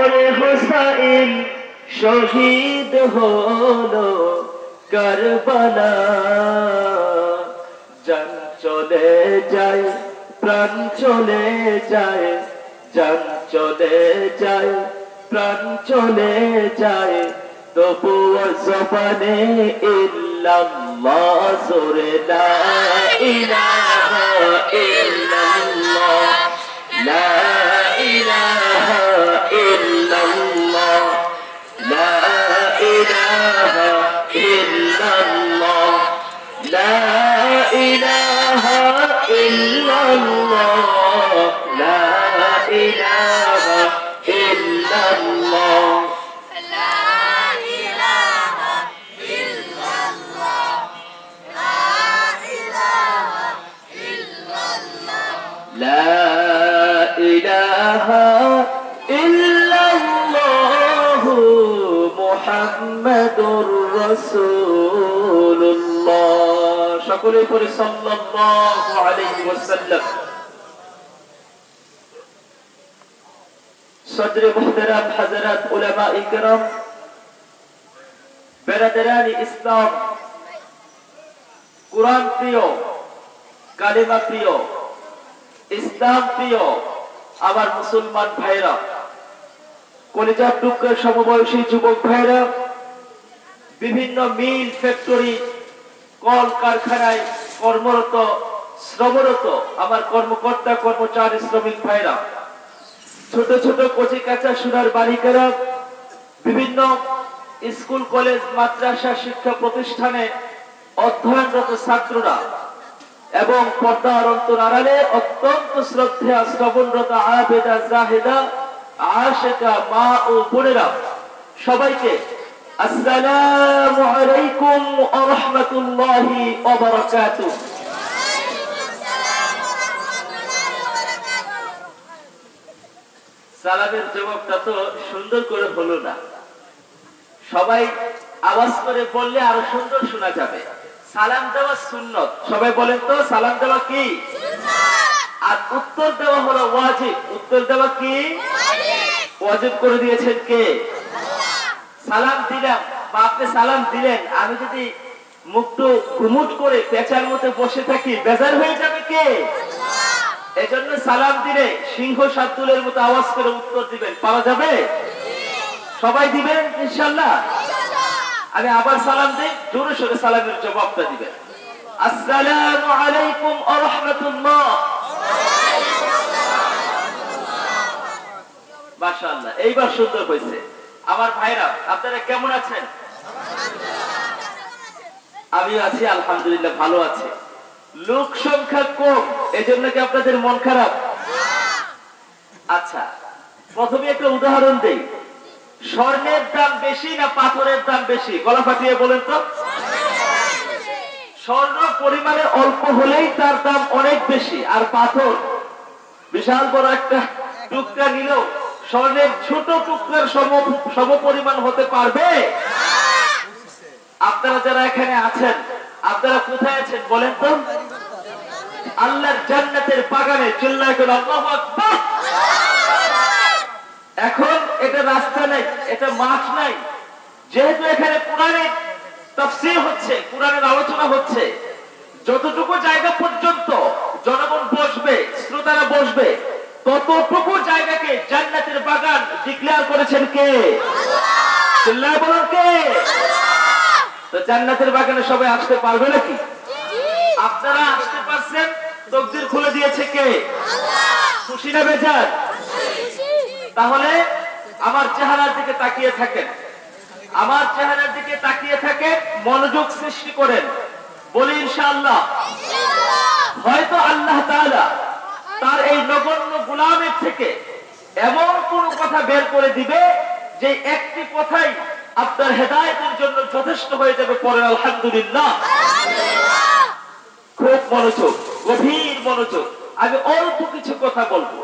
ওরে হুসাইন শহীদ হলো কারবালা জান চলে যায় প্রাণ চলে যায় জান চলে যায় প্রাণ চলে যায় তবুও জবানে ইল্লাল্লাহ জোরে লা ইলাহা ইল্লাল্লাহ লা ইলাহা ইল্লাল্লাহ লা ইলাহা ইল্লাল্লাহ লা ইলাহা ইল্লাল্লাহ লা ইলাহা ইল্লাল্লাহ মুহাম্মাদুর রাসূলুল্লাহ সকলে পড়ে সাল্লাল্লাহু আলাইহি ওয়াসাল্লাম। সদরে মুহতারাম হযরত উলামা ইকরাম বেরাদারানি ইসলাম কুরআন প্রিয় কালেমা প্রিয় ইসলাম প্রিয় আমার মুসলমান ভাইরা কলিজার টুকরা সমবয়সী যুবক ভাইরা বিভিন্ন মিল ফ্যাক্টরি কল কারখানায় কর্মরত শ্রমরত আমার কর্মকর্তা কর্মচারী শ্রমিক ভাইরা ছোট ছোট কচি কাঁচা সোনার বালিকারা বিভিন্ন স্কুল কলেজ মাদ্রাসা শিক্ষা প্রতিষ্ঠানে অধ্যয়নরত ছাত্ররা এবং পর্দার অন্তরালে অত্যন্ত শ্রদ্ধেয়া শ্রবণরত আবেদা জাহেদা আশিকা মা ও বোনেরা সবাইকে আসসালামু আলাইকুম ওয়া রাহমাতুল্লাহি ওয়া বারাকাতুহু। সালামের জবাবটা তো সুন্দর করে হলো না, সবাই আওয়াজ করে বললে আরো সুন্দর শোনা যাবে। সালাম দেওয়া সুন্নত, সবাই বলেন তো সালাম দেওয়া কি সুন্নাত, আর উত্তর দেওয়া হলো ওয়াজিব। উত্তর দেওয়া কি ওয়াজিব করে দিয়েছেন কে? আল্লাহ। সালাম দিলাম বা আপনি সালাম দিলেন, আমি যদি মুখটু ঘুমুট করে পেঁচার মতো বসে থাকি বেজার হয়ে যাবে কে? আল্লাহ। এজন্য সালাম দিলে সিংহ শার্দুলের মতো আওয়াজ করে উত্তর দিবেন, পাওয়া যাবে? সবাই দিবেন ইনশাআল্লাহ। আমি আবার সালাম দেই, জোরে সোরে সালামের জবাবটা দিবেন। আসসালামু আলাইকুম ওয়া রাহমাতুল্লাহ। মাশাআল্লাহ, এইবার সুন্দর হয়েছে। আমার ভাইরা আপনারা কেমন আছেন? আমি আছি আলহামদুলিল্লাহ, ভালো আছি। লোক সংখ্যা কম, এজন্য কি আপনাদের মন খারাপ? আচ্ছা, প্রথমে একটা উদাহরণ দেই। স্বর্ণের দাম বেশি না পাথরের দাম বেশি? গলা ফাটিয়ে বলেন তো। স্বর্ণ পরিমাণে অল্প হলেই তার দাম অনেক বেশি, আর পাথর বিশাল বড় একটা টুকরা নিলেও স্বর্ণের ছোট টুকরার সম পরিমাণ হতে পারবে? আপনারা যারা এখানে আছেন, আপনারা কোথায় আছেন বলেন তো? আল্লাহর জান্নাতের বাগানে। চিল্লায় করে আল্লাহু আকবার। এখন এটা রাস্তা নাই, এটা মাঠ নাই, যেহেতু এখানে কোরআনের তাফসীর হচ্ছে, কোরআনের আলোচনা হচ্ছে, যতটুকু জায়গা পর্যন্ত জনগণ বসবে, শ্রোতারা বসবে, ততটুকু জায়গাকে জান্নাতের বাগান ডিক্লেয়ার করেছেন কে? আল্লাহ। চিল্লায় বলুন কে? আল্লাহ। তো জান্নাতের বাগানে সবাই আসতে পারবে নাকি? আপনারা আসতে পারছেন, তাকদীর খুলে দিয়েছে কে? আল্লাহ। খুশি না বেজার? তাহলে আমার চেহারার দিকে তাকিয়ে থাকেন, আমার চেহারার দিকে তাকিয়ে থাকেন, মনোযোগ সৃষ্টি করেন, বলি ইনশাআল্লাহ। হয়তো আল্লাহ তাআলা তার এই নগণ্য গোলামের থেকে এমন কোন কথা বের করে দিবে যে একটি কথাই আপনার হেদায়েতের জন্য যথেষ্ট হয়ে যাবে। পড়েন আলহামদুলিল্লাহ। খুব মনোযোগ, গভীর মনোযোগ। আমি অল্প কিছু কথা বলবো,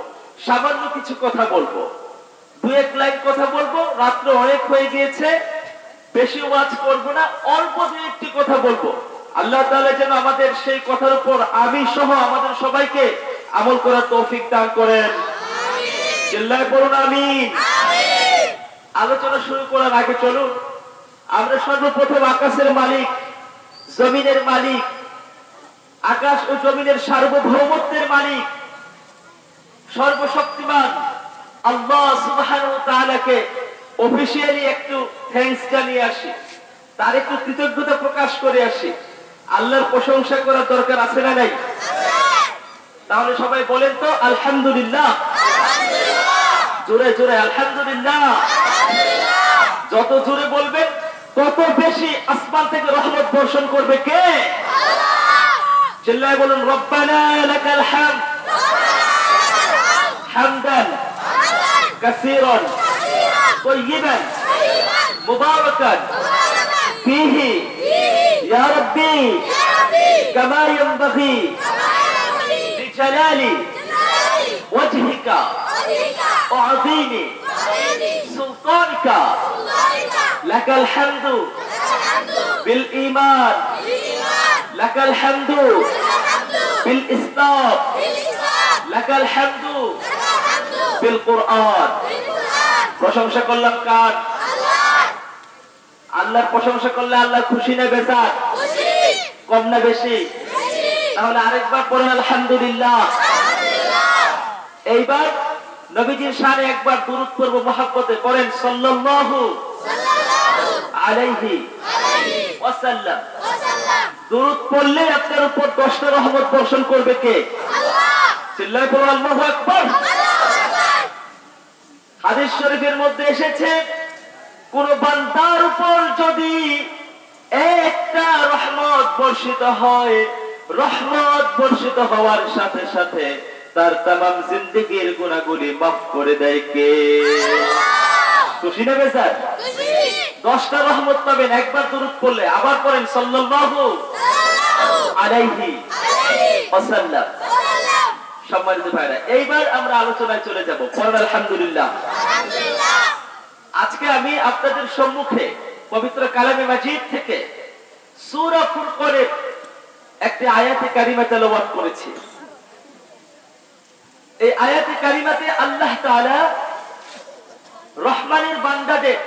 সামান্য কিছু কথা বলবো, দু এক লাইন কথা বলবো। রাত্র অনেক হয়ে গিয়েছে, বেশি ওয়াজ করবো না, অল্প দু একটি কথা বলবো। আল্লাহ তাআলা যেন আমাদের সেই কথার উপর আমি সহ আমাদের সবাইকে আমল করার তৌফিক দান করেন। চিল্লায় পড়ুন আমিন। আলোচনা শুরু করার আগে চলুন আমরা সর্বপ্রথম আকাশের মালিক, জমিনের মালিক, আকাশ ও জমিনের সার্বভৌমত্বের মালিক, সর্বশক্তিমান আল্লাহ সুবহানাহু ওয়া তাআলাকে অফিশিয়ালি একটু থ্যাঙ্কস জানিয়ে আসি, তার একটু কৃতজ্ঞতা প্রকাশ করে আসি। আল্লাহর প্রশংসা করার দরকার আছে না নাই? তাহলে সবাই বলেন তো আলহামদুলিল্লাহ। জোরে জোরে আলহামদুলিল্লাহ। যত জোরে বলবেন তত বেশি আসমান থেকে রহমত বর্ষণ করবে কে? চিল্লায় বলুন রব্বানা লাকাল হামদ হামদান কাসীরান তাইয়িবান মুবারাকান ফীহি ইয়া রাব্বি কামা ইয়ানবাগি লিজালালি ওয়াজহিকা ওয়া আযীমি সুলতানিকা লাকাল হামদু বিল ঈমান লাকাল হামদু বিল ইসলাম লাকাল হামদু বিল কুরআন। প্রশংসা করলাম কার? আল্লাহর প্রশংসা করলে আল্লাহ খুশি না বেজার? কম না বেশি? তাহলে আরেকবার পড়েন আলহামদুলিল্লাহ। এইবার নবীজির শানে একবার দুরূদ পড়ব মহব্বতে, পড়েন সাল্লাল্লাহু আলাইহি ওয়াসাল্লাম। দুরূদ পড়লে আপনার উপর 10টা রহমত বর্ষণ করবে কে? আল্লাহ। চিল্লায় বলুন আল্লাহু আকবার। হাদিস শরীফের মধ্যে এসেছে কোন বান্দার উপর যদি একটা রহমত বর্ষিত হয়, রহমত বর্ষিত হওয়ার সাথে সাথে তার तमाम জিন্দেগীর গুনাহগুলি maaf করে দেয় কে? খুশি না বেজার? খুশি। 10টা রহমত পাবেন একবার দুরূদ পড়লে। আবার পড়েন সাল্লাল্লাহু আলাইহি ওয়াসাল্লাম। সম্মানিত ভাইরা, এইবার আমরা আলোচনায় চলে যাব। পড়েন আলহামদুলিল্লাহ। আলহামদুলিল্লাহ। আজকে আমি আপনাদের সম্মুখে পবিত্র কালামে মাজিদ থেকে সূরা ফুরকানের একটি আয়াতে কারিমা তেলাওয়াত করেছি। এই আয়াতে কারিমাতে আল্লাহ তাআলা রহমানের বান্দাদের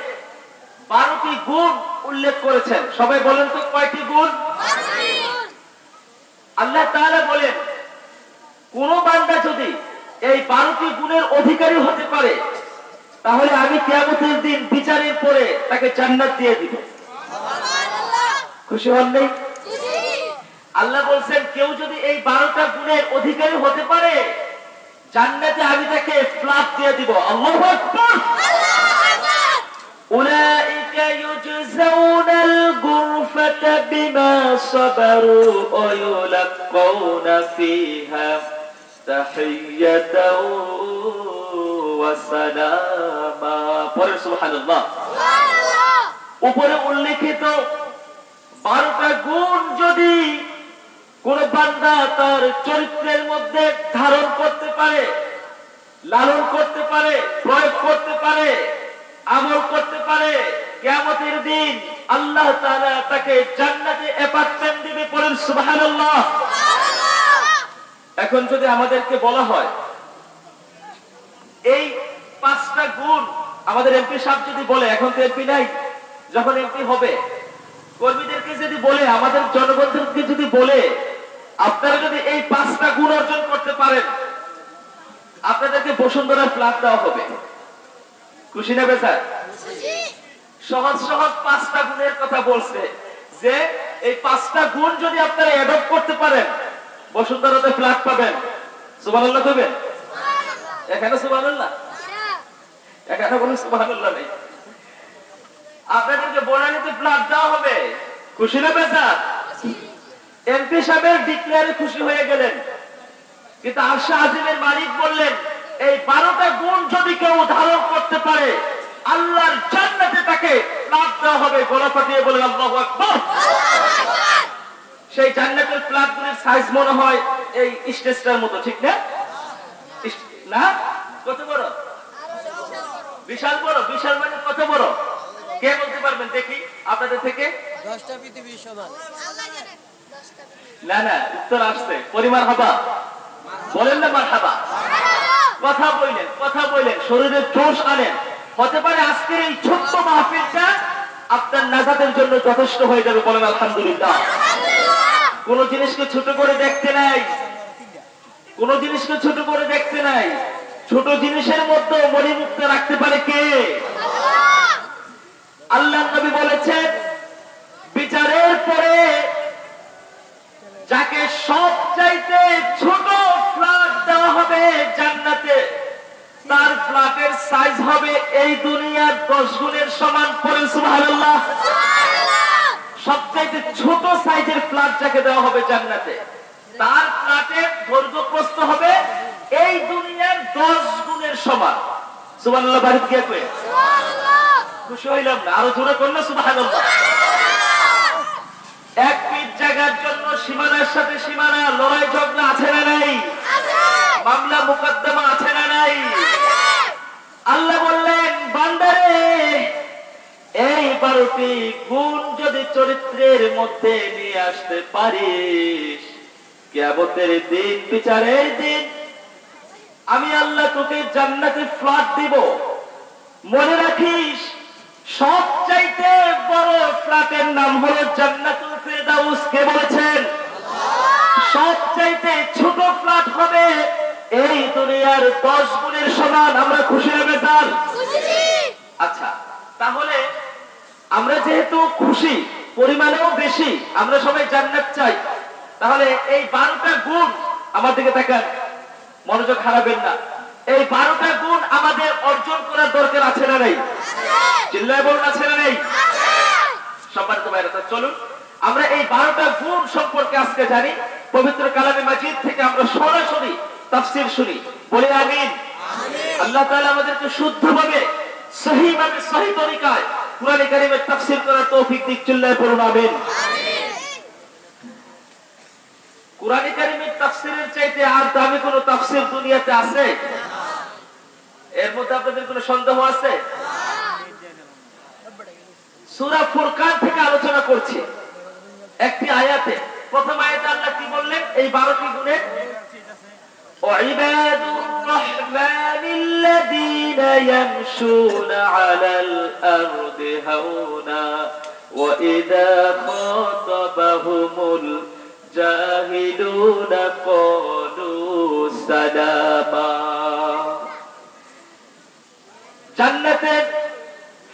12টি গুণ উল্লেখ করেছেন। সবাই বলেন তো কয়টি গুণ? আল্লাহ তাআলা বলেন কোন বান্দা যদি এই 12টি গুণের অধিকারী হতে পারে তাহলে আমি কিয়ামতের দিন বিচারের পরে তাকে জান্নাত দিয়ে দিব। সুবহানাল্লাহ। খুশি হন নাই? খুশি। আল্লাহ বলেন কেউ যদি এই 12টা গুণের অধিকারী হতে পারে জান্নাতে আমি তাকে ফ্ল্যাট দিয়ে দিব। আল্লাহু আকবার। আল্লাহু আকবার। উলাইকা ইউজজাউনাল গুরফাতা বিমা সাবারু ওয়া ইউলাক্কাউনা ফিহা তাহিয়াতাও ওয়া সালামা। পড়ে সুবহানাল্লাহ। সুবহানাল্লাহ। উপরে উল্লেখিত 12টা গুণ যদি কোন বান্দা তার চরিত্রের মধ্যে ধারণ করতে পারে, লালন করতে পারে, প্রয়োগ করতে পারে, আমল করতে পারে, কিয়ামতের দিন আল্লাহ তাআলা তাকে জান্নাতে অ্যাপার্টমেন্ট দিবে। পড়েন সুবহানাল্লাহ। এখন যদি আমাদেরকে বলা হয় এই 5টা গুণ আমাদের এমপি সাহেব যদি বলে, এখন তো এমপি নাই, যখন এমপি হবে কর্মীদেরকে যদি বলে, আমাদের জনগণদেরকে যদি বলে আপনারা যদি এই 5টা গুণ অর্জন করতে পারেন আপনাদেরকে বসুন্ধরা ফ্ল্যাট দেওয়া হবে। খুশি না বেজার? খুশি। সহজ সহজ 5টা গুণের কথা বলছে যে এই 5টা গুণ যদি আপনারা অ্যাডপ্ট করতে পারেন বসুন্ধরাতে ফ্ল্যাট পাবেন। সুবহানাল্লাহ কইবেন? সুবহানাল্লাহ। এখানে সুবহানাল্লাহ? এখানে কোনো সুবহানাল্লাহ নেই। আপনাদেরকে বনানীতে ফ্ল্যাট দেওয়া হবে। খুশি না বেজার? এমপি সাহেবের ডিক্লেয়ারে খুশি হয়ে গেলেন, কিন্তু আরশে আজিমের মালিক বললেন এই 12টা গুণ যদি কেউ ধারণ করতে পারে আল্লাহর জান্নাতে তাকে ফ্ল্যাট দেওয়া হবে। গলা ফাটিয়ে বলেন আল্লাহু আকবার। সেই জান্নাতের ফ্ল্যাটগুলোর সাইজ মনে হয় এই স্টেজটার মতো, ঠিক না? না? কত বড়? বিশাল বড়। বিশাল মানে কত বড় কে বলতে পারবেন দেখি আপনাদের থেকে? 10টা পৃথিবীর সমান। না না, উত্তর আসছে। পরিমাণ হাবা বলেন না? মারহাবা। কথা বলেন, কথা বলেন, শরীরে জোশ আনেন। হতে পারে আজকের এই ছোট্ট মাহফিলটা আপনার নাজাতের জন্য যথেষ্ট হয়ে যাবে। বলেন আলহামদুলিল্লাহ। কোন জিনিসকে ছোট করে দেখতে নাই, কোন জিনিসকে ছোট করে দেখতে নাই। ছোট জিনিসের মধ্যে মণিমুক্ত রাখতে পারে কে? আল্লাহ নবী বলেছেন, বিচারের পরে যাকে সবচাইতে ছোট ফ্ল্যাট দেওয়া হবে জান্নাতে, তার ফ্ল্যাটের সাইজ হবে এই দুনিয়ার 10 গুণের সমান। পড়েন সুবহানাল্লাহ। সবচাইতে ছোট সাইজের ফ্ল্যাট যাকে দেওয়া হবে জান্নাতে, তার ফ্ল্যাটের দৈর্ঘ্য প্রস্থ হবে এই দুনিয়ার 10 গুণের সমান। সুবহানাল্লাহ। বাড়িতে গিয়ে কই সুবহানাল্লাহ। খুশি হইলাম না? আরো জোরে করলে সুবহানাল্লাহ। এক ফিট জায়গার জন্য সীমানার সাথে সীমানা লড়াই ঝগড়া আছে না নাই? মামলা মুকদ্দমা আছে না নাই? আল্লাহ বললেন, বান্দারে এই 12টি গুণ যদি চরিত্রের মধ্যে নিয়ে আসতে পারিস, কিয়ামতের দিন, বিচারের দিন, আমি আল্লাহ তোকে জান্নাতে ফ্ল্যাট দিব। মনে রাখিস, সবচাইতে বড় ফ্ল্যাটের নাম হলো জান্নাতুল ফেরদাউস। কে বলেছেন? সবচাইতে ছোট ফ্ল্যাট হবে এই দুনিয়ার 10 গুণের সমান। আমরা খুশি হবে স্যার? আচ্ছা, তাহলে আমরা যেহেতু খুশি, পরিমাণেও বেশি, আমরা সবাই জান্নাত চাই, তাহলে এই 12টা গুণ আমার দিকে তাকান, মনোযোগ হারাবেন না। এই 12টা গুণ আমাদের অর্জন করার দরকার আছে না নাই? চিল্লায় বলুন, আছে না নাই? সম্মানিত ভাইরা, চলুন আমরা এই 12টা গুণ সম্পর্কে আজকে জানি। পবিত্র কালামে মাজিদ থেকে আমরা সরাসরি তাফসীর শুনি। বলি আমিন। আল্লাহ তাআলা আমাদেরকে শুদ্ধভাবে, সহিভাবে, সহি তরিকায় কুরআন কারীমের তাফসীর করার তৌফিক দিক। চিল্লায় পড়ুন আমিন। কুরআন কারীমের তাফসীরের চাইতে আর দামি কোন তাফসীর দুনিয়াতে আছে? এর মধ্যে আপনাদের কোনো সন্দেহ আছে? সূরা ফুরকান থেকে আলোচনা করছি একটি আয়াতে। প্রথম আয়াতে আল্লাহ কি বললেন? এই 12টি গুণে, ওয়াইবাদুর রাহমানিল্লাযীনা ইয়ামশুনা আলাল আরদি হাওনা ওয়া ইযা খাতাবাহুমুল জাহিলুনা ক্বালু সালামা। জান্নাতের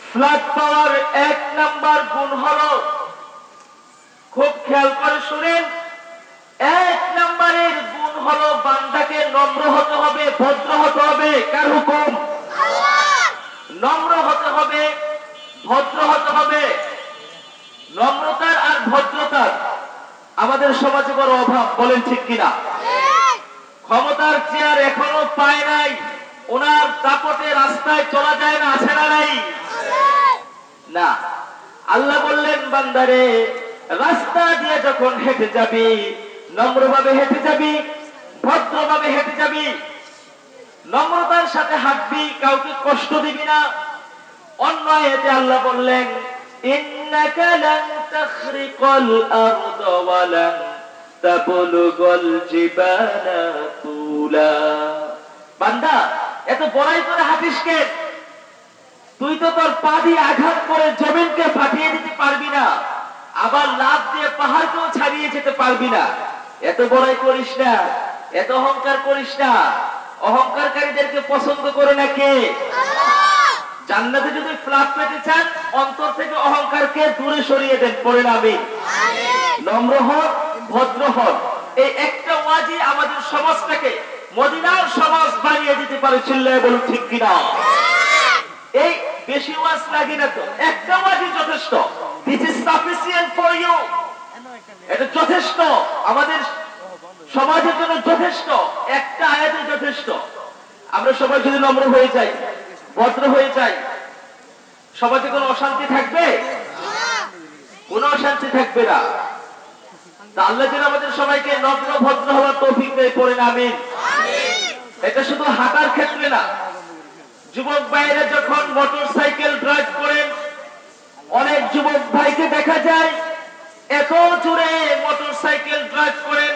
ফ্ল্যাট পাওয়ার 1 নাম্বার গুণ হলো, খুব খেয়াল করে শুনেন, 1 নাম্বারের গুণ হলো বান্দাকে নম্র হতে হবে, ভদ্র হতে হবে। কার হুকুম? আল্লাহ। নম্র হতে হবে, ভদ্র হতে হবে। নম্রতার আর ভদ্রতার আমাদের সমাজে বড় অভাব। বলেন ঠিক কিনা? ক্ষমতার চেয়ার এখনো পায় নাই, ওনার দাপটে রাস্তায় চলা যায় না, আছে না নাই? না। আল্লাহ বললেন, বান্দারে রাস্তা দিয়ে যখন হেঁটে যাবি, নম্রভাবে হেঁটে যাবি, ভদ্রভাবে হেঁটে যাবি, নম্রতার সাথে হাঁটবি, কাউকে কষ্ট দিবি না। অন্য আয়াতে আল্লাহ বললেন, ইন্নাকা লান তাখরিকাল আরদ ওয়া লান তাবলুগাল জিবালা তুলা। বান্দা, এত বড়াই করে হাঁটিস কেন? তুই তো তোর পা দিয়ে আঘাত করে জমিনকে ফাটিয়ে দিতে পারবি না, আবার লাফ দিয়ে পাহাড়কেও ছাড়িয়ে যেতে পারবি না। এত বড়াই করিস না, এত অহংকার করিস না। অহংকারকারীদেরকে পছন্দ করে না কে? আল্লাহ। জান্নাতে যদি ফ্ল্যাট পেতে চান, অন্তর থেকে অহংকারকে দূরে সরিয়ে দেন। পড়েন আমিন। নম্র হন, ভদ্র হন। এই একটা ওয়াজই আমাদের সমাজটাকে মদিনার সমাজ বানিয়ে দিতে পারে। চিল্লায় বলুন ঠিক কিনা? এই বেশি ওয়াজ লাগে না তো, একটা ওয়াজই যথেষ্ট। This is sufficient for you. এটা যথেষ্ট, আমাদের সমাজের জন্য যথেষ্ট। একটা আয়াতই যথেষ্ট। আমরা সবাই যদি নম্র হয়ে যাই, ভদ্র হয়ে যাই, সমাজে কোনো অশান্তি থাকবে? কোনো অশান্তি থাকবে না। আল্লাহ যেন আমাদের সবাইকে নম্র ভদ্র হওয়ার তৌফিক দেয়। পড়েন আমিন। এটা শুধু হাঁটার ক্ষেত্রে না, যুবক ভাইরা যখন মোটরসাইকেল ড্রাইভ করেন, অনেক যুবক ভাইকে দেখা যায় এত জোরে মোটরসাইকেল ড্রাইভ করেন,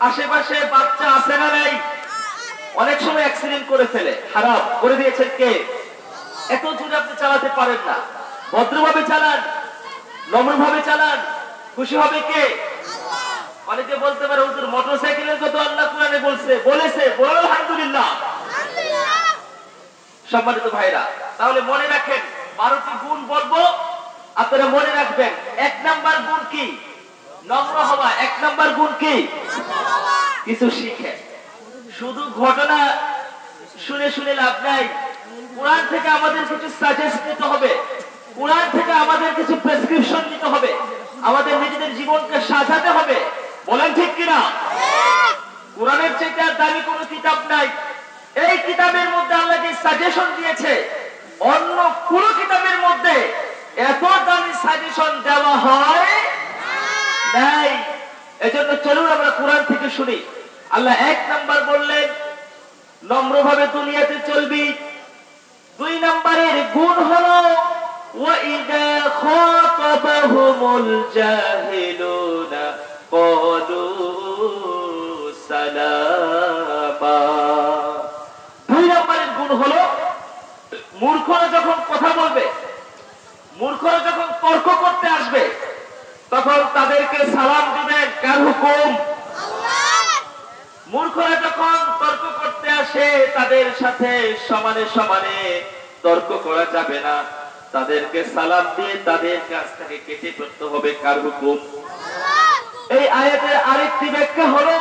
আশেপাশে বাচ্চা আছে না নাই? অনেক সময় অ্যাক্সিডেন্ট করে ফেলে। হারাম করে দিয়েছেন কে? এত জোরে আপনি চালাতে পারেন না। ভদ্রভাবে চালান, নম্রভাবে চালান, খুশি হবে কে? অনেকে বলতে পারে হুজুর মোটরসাইকেলের কথা আল্লাহ কোরআনে বলেছে, বলো আলহামদুলিল্লাহ। সম্মানিত ভাইরা, তাহলে মনে রাখেন 12টি গুণ বলবো, আপনারা মনে রাখবেন। 1 নাম্বার গুণ কি? নম্র হওয়া। 1 নাম্বার গুণ কি? কিছু শিখেন। শুধু ঘটনা শুনে শুনে লাভ নাই। কোরআন থেকে আমাদের কিছু সাজেস্ট নিতে হবে, কোরআন থেকে আমাদের কিছু প্রেসক্রিপশন নিতে হবে, আমাদের নিজেদের জীবনকে সাজাতে হবে। বলেন ঠিক কিনা? কোরআনের চাইতে আর দামি কোনো কিতাব নাই। এই কিতাবের মধ্যে আল্লাহ যে সাজেশন দিয়েছে, অন্য কোন কিতাবের মধ্যে এত দামি সাজেশন দেওয়া হয় নাই। এজন্য চলুন আমরা কোরআন থেকে শুনি। আল্লাহ 1 নাম্বার বললেন নম্রভাবে দুনিয়াতে চলবি। 2 নাম্বারের গুণ হলো ওয়াইদা খাতাবাহুমুল জাহিলুনা ক্বালু সালামা। 2 নাম্বারের গুণ হলো মূর্খরা যখন কথা বলবে, মূর্খরা যখন তর্ক করতে আসবে, তখন তাদেরকে সালাম দিবেন। কার হুকুম? মূর্খরা যখন তর্ক করতে আসে, তাদের সাথে সমানে সমানে তর্ক করা যাবে না, তাদেরকে সালাম দিয়ে তাদের কাছ থেকে কেটে পড়তে হবে। কার হুকুম? এই আয়াতের আরেকটি ব্যাখ্যা হলো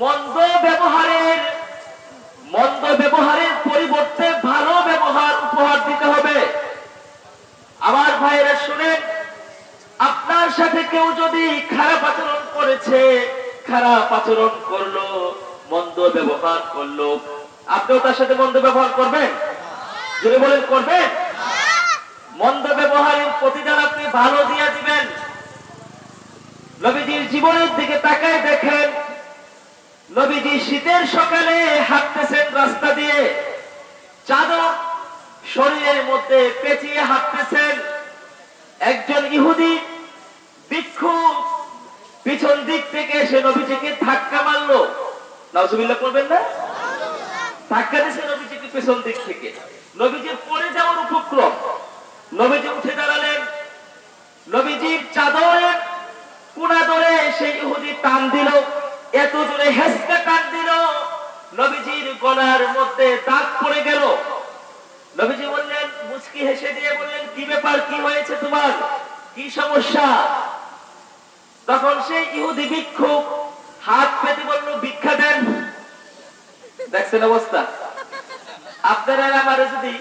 মন্দ ব্যবহারের পরিবর্তে ভালো ব্যবহার উপহার দিতে হবে। আমার ভাইয়েরা শুনেন, আপনার সাথে কেউ যদি খারাপ আচরণ করেছে, খারাপ আচরণ করলো, মন্দ ব্যবহার করলো, আপনিও তার সাথে মন্দ ব্যবহার করবেন? যদি বলেন করবেন? মন্দ ব্যবহারের প্রতিদান আপনি ভালো দিয়ে দিবেন। নবীজির জীবনের দিকে তাকায় দেখেন, নবীজি শীতের সকালে হাঁটতেছেন রাস্তা দিয়ে, চাদর শরীরের মধ্যে পেঁচিয়ে হাঁটতেছেন। একজন ইহুদি ভিক্ষুক পিছন দিক থেকে এসে নবীজিকে ধাক্কা মারলো। নাউজুবিল্লাহ করবেন না? ধাক্কা দিয়েছে নবীজিকে পেছন দিক থেকে। নবীজি পড়ে যাওয়ার উপক্রম। নবীজি উঠে দাঁড়ালেন, নবীজির চাদরের কোনা ধরে সেই ইহুদি টান দিল, এত জোরে হেসকা টান দিল, নবীজির গলার মধ্যে দাগ পড়ে গেল। নবীজি বললেন, মুচকি হেসে দিয়ে বললেন, কি ব্যাপার, কি হয়েছে তোমার, কি সমস্যা? তখন সেই ইহুদি ভিক্ষুক হাত পেতে বলল, ভিক্ষা দেন। দেখছেন অবস্থা? আপনারা আমারে যদি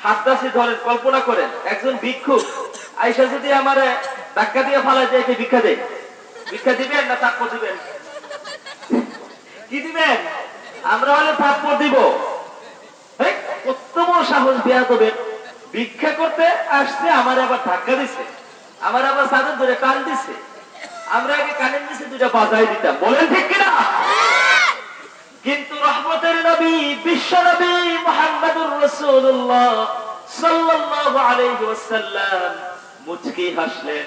হাতটাছি ধরেন, কল্পনা করেন একজন ভিক্ষুক আইসা যদি আমারে ধাক্কা দিয়ে ফালাই যায়, ভিক্ষা দেয়, ভিক্ষা দিবেন না থাপ্পড় দিবেন? কি দিবেন? আমরা হলে থাপ্পড় দিব। কত বড় সাহস বেয়াদবের! ভিক্ষা করতে আসছে, আমার আবার ধাক্কা দিছে, আমার আবার চাদর ধরে টান দিছে। আমরা আগে কানের নিচে 2টা বাজাই দিতাম। বলেন ঠিক কিনা? কিন্তু রহমতের নবী, বিশ্ব নবী মুহাম্মদুর রাসূলুল্লাহ সাল্লাল্লাহু আলাইহি ওয়াসাল্লাম মুচকি হাসলেন,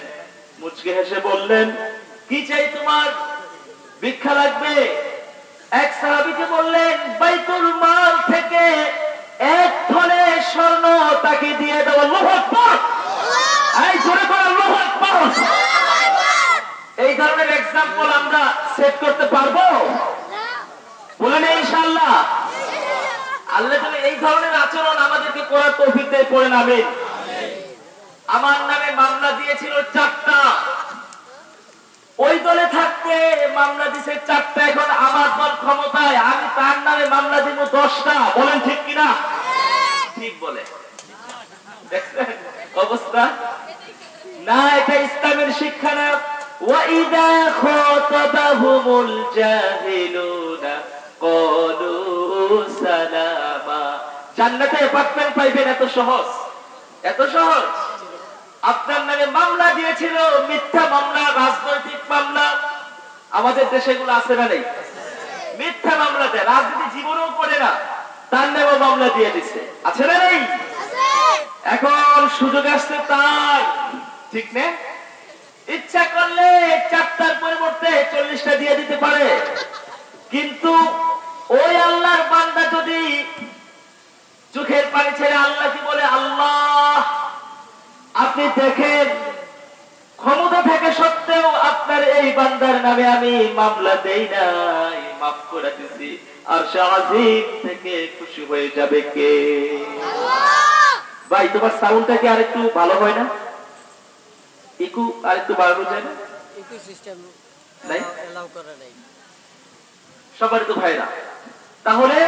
মুচকি হেসে বললেন, কি চাই তোমার? ভিক্ষা লাগবে? এক সাহাবীকে বললেন, বাইতুল মাল থেকে 1 থলে স্বর্ণ তাকে দিয়ে দাও। আল্লাহু আকবার! এই জোরে করে আল্লাহু আকবার! এই ধরনের এক্সাম্পল আমরা সেট করতে পারবো? বলেন ইনশাআল্লাহ। আল্লাহ তাআলা এই ধরনের আচরণ আমাদেরকে করার তৌফিক দেয়। পড়েন আমিন। আমার নামে মামলা দিয়েছিল 4টা, ওই দলে থাকতে মামলা দিছে 4টা। এখন আমার দল ক্ষমতায়, আমি তার নামে মামলা দিব 10টা। বলেন ঠিক কিনা? ঠিক বলে। দেখছেন অবস্থা? না, এটা ইসলামের শিক্ষা না। ওয়াইদা খাতাবাহুমুল জাহিলুনা ক্বালু সালামা। জান্নাতে অ্যাপার্টমেন্ট পাইবেন এত সহজ? এত সহজ? আপনার নামে মামলা দিয়েছিল, মিথ্যা মামলা, রাজনৈতিক মামলা। আমাদের দেশে এগুলো আছে না নেই? মিথ্যা মামলা দেয়, রাজনীতি জীবনেও করে না, তার নামে মামলা দিয়ে দিচ্ছে। আছে না নেই? এখন সুযোগ আসছে তার, ঠিক না? ইচ্ছা করলে 4টার পরিবর্তে 40টা দিয়ে দিতে পারে। কিন্তু ওই আল্লাহর বান্দা যদি চোখের পানি ছেড়ে আল্লাহ কি বলে, আল্লাহ আপনি দেখেন ক্ষমতা থেকে সত্ত্বেও আপনার এই বান্দার নামে আমি মামলা দেই নাই, মাফ করে দিছি। আর শাহিদ থেকে খুশি হয়ে যাবে কে? ভাই তোমার সাউন্ডটা কি আরেকটু ভালো হয় না? ইকু আরেকটু বাড়ানো যায় না? ইকু সিস্টেম নাই, এলাও করা নাই সবার তো ভাই না। তাহলে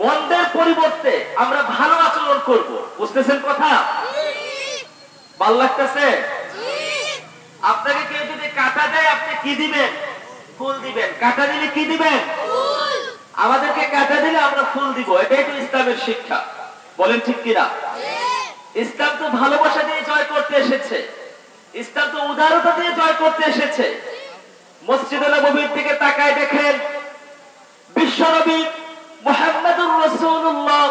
মন্দের পরিবর্তে আমরা ভালো আচরণ করব, বুঝতেছেন কথা? ভালো লাগতেছে? আপনাকে কেউ যদি কাঁটা দেয় আপনি কি দিবেন? ফুল দিবেন। কাঁটা দিলে কি দিবেন? আমাদেরকে কাঁটা দিলে আমরা ফুল দিব। এটাই তো ইসলামের শিক্ষা, বলেন ঠিক কিনা? ইসলাম তো ভালোবাসা দিয়ে জয় করতে এসেছে, ইসলাম তো উদারতা দিয়ে জয় করতে এসেছে। মসজিদে নববীর থেকে তাকায় দেখেন, বিশ্বনবী মুহাম্মদুর রাসূলুল্লাহ